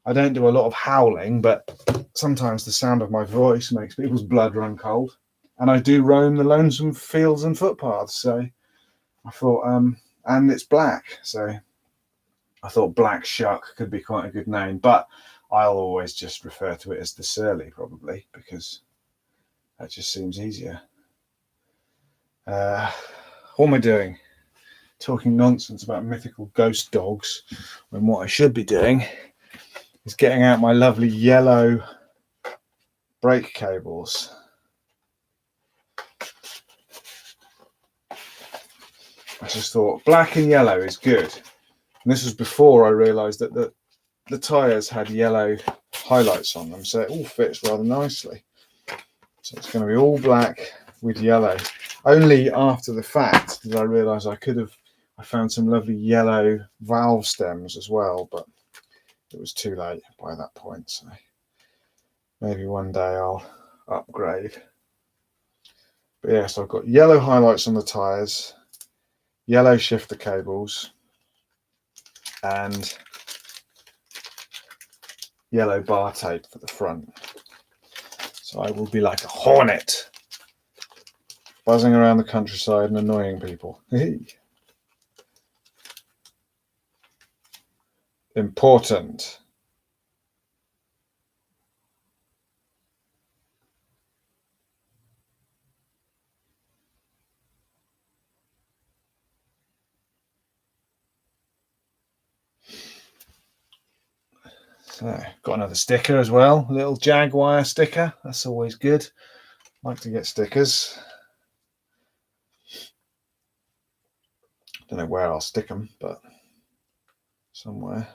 I don't do a lot of howling, but sometimes the sound of my voice makes people's blood run cold. And I do roam the lonesome fields and footpaths. So I thought, and it's black. So I thought Black Shuck could be quite a good name, but I'll always just refer to it as the Surly, probably, because that just seems easier. What am I doing? Talking nonsense about mythical ghost dogs, when what I should be doing is getting out my lovely yellow brake cables. I just thought black and yellow is good. And this was before I realised that the tyres had yellow highlights on them, so it all fits rather nicely. So it's going to be all black with yellow. Only after the fact did I realise I found some lovely yellow valve stems as well, but it was too late by that point. So maybe one day I'll upgrade. But yes, I've got yellow highlights on the tyres, yellow shifter cables, and yellow bar tape for the front. So I will be like a hornet, buzzing around the countryside and annoying people. Important. So, got another sticker as well, a little Jaguar sticker. That's always good. Like to get stickers. Don't know where I'll stick them, but somewhere.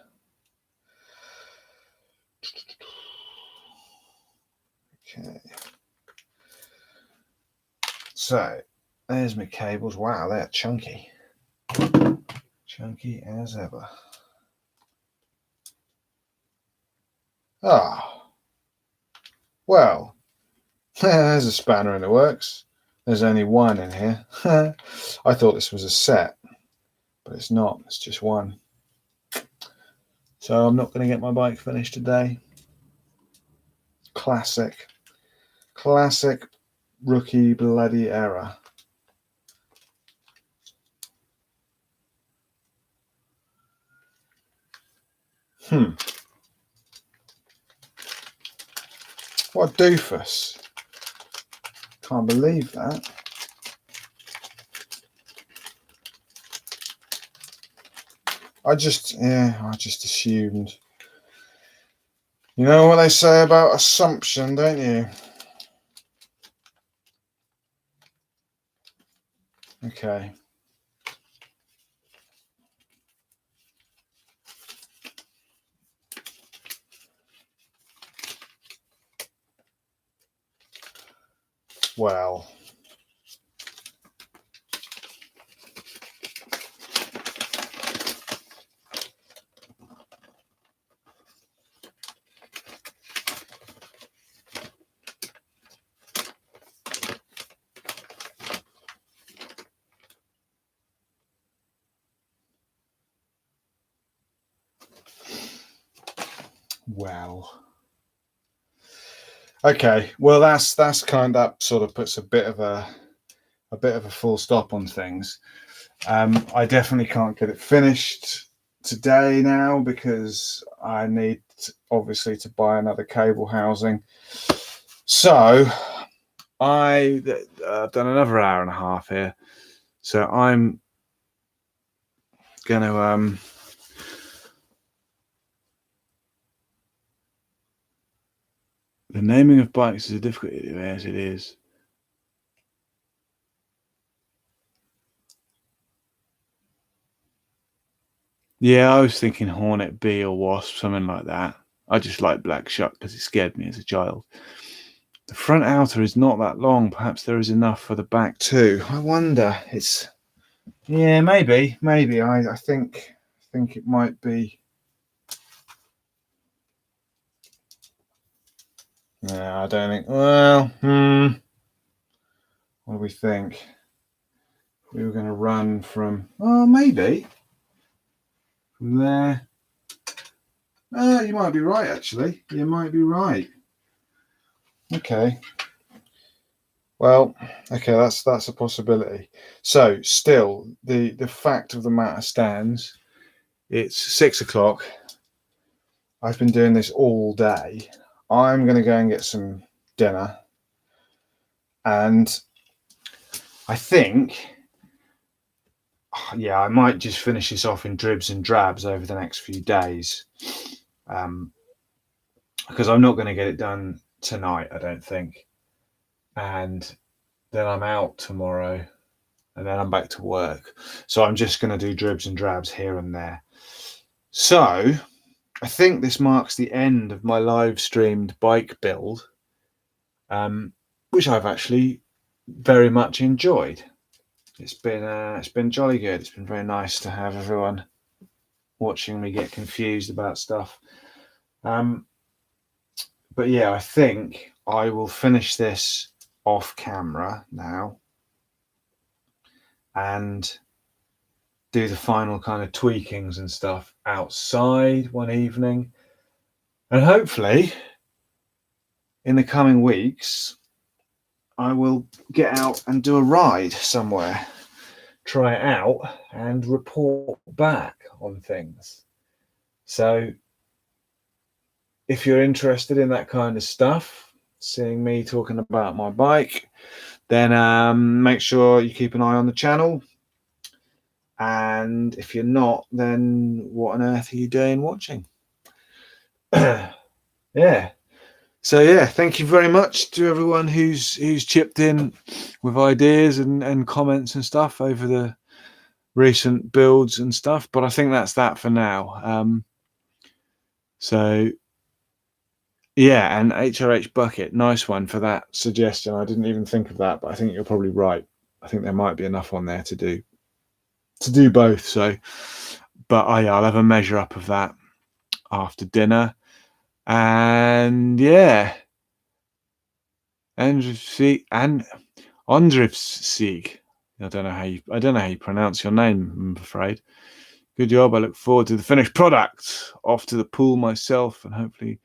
Okay. So, there's my cables. Wow, they're chunky. Chunky as ever. Ah. Well, there's a spanner in the works. There's only one in here. I thought this was a set, but it's not. It's just one. So I'm not going to get my bike finished today. Classic rookie bloody error. What a doofus. Can't believe that. I just assumed. You know what they say about assumption, don't you? Okay. well. Well, okay. Well, that kind of sort of puts a bit of a full stop on things. I definitely can't get it finished today now because I need obviously to buy another cable housing. So I've done another hour and a half here. So I'm gonna the naming of bikes is a difficult, as it is. Yeah, I was thinking Hornet Bee or Wasp, something like that. I just like Black Shuck because it scared me as a child. The front outer is not that long. Perhaps there is enough for the back too. I wonder. It's maybe. I think it might be. No, I don't think. Well, what do we think? We were going to run from. Oh, maybe from there. You might be right. Actually, you might be right. Okay. Well, okay, that's a possibility. So, still, the fact of the matter stands. It's 6 o'clock. I've been doing this all day. I'm going to go and get some dinner, and I think, I might just finish this off in dribs and drabs over the next few days, because I'm not going to get it done tonight, I don't think, and then I'm out tomorrow. And then I'm back to work. So I'm just going to do dribs and drabs here and there. So I think this marks the end of my live streamed bike build, which I've actually very much enjoyed. It's been jolly good. It's been very nice to have everyone watching me get confused about stuff. But yeah, I think I will finish this off camera now and do the final kind of tweakings and stuff outside one evening. And hopefully in the coming weeks, I will get out and do a ride somewhere, try it out and report back on things. So if you're interested in that kind of stuff, seeing me talking about my bike, then make sure you keep an eye on the channel. And if you're not, then what on earth are you doing watching? Yeah. So yeah, thank you very much to everyone who's chipped in with ideas and comments and stuff over the recent builds and stuff. But I think that's that for now. So yeah, and HRH Bucket, nice one for that suggestion. I didn't even think of that, but I think you're probably right. I think there might be enough on there to do both. So, but I'll have a measure up of that after dinner. And yeah, Andrivsig. I don't know how you pronounce your name, I'm afraid. Good job. I look forward to the finished product. Off to the pool myself, and hopefully,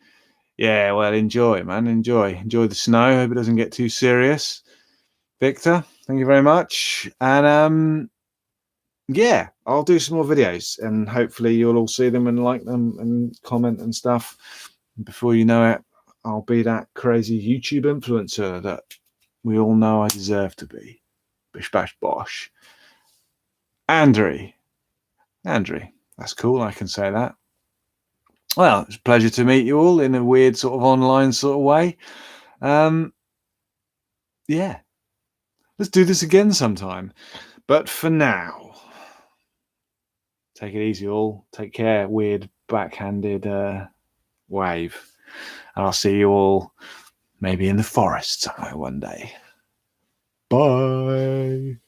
yeah. Well, enjoy, man. Enjoy the snow. Hope it doesn't get too serious. Victor, thank you very much. And yeah, I'll do some more videos, and hopefully you'll all see them and like them and comment and stuff. Before you know it, I'll be that crazy YouTube influencer that we all know I deserve to be. Bish bash bosh. Andrew, that's cool. I can say that. Well, it's a pleasure to meet you all in a weird sort of online sort of way. Yeah, let's do this again sometime. But for now, take it easy, all. Take care. Weird backhanded wave. And I'll see you all maybe in the forest somewhere one day. Bye.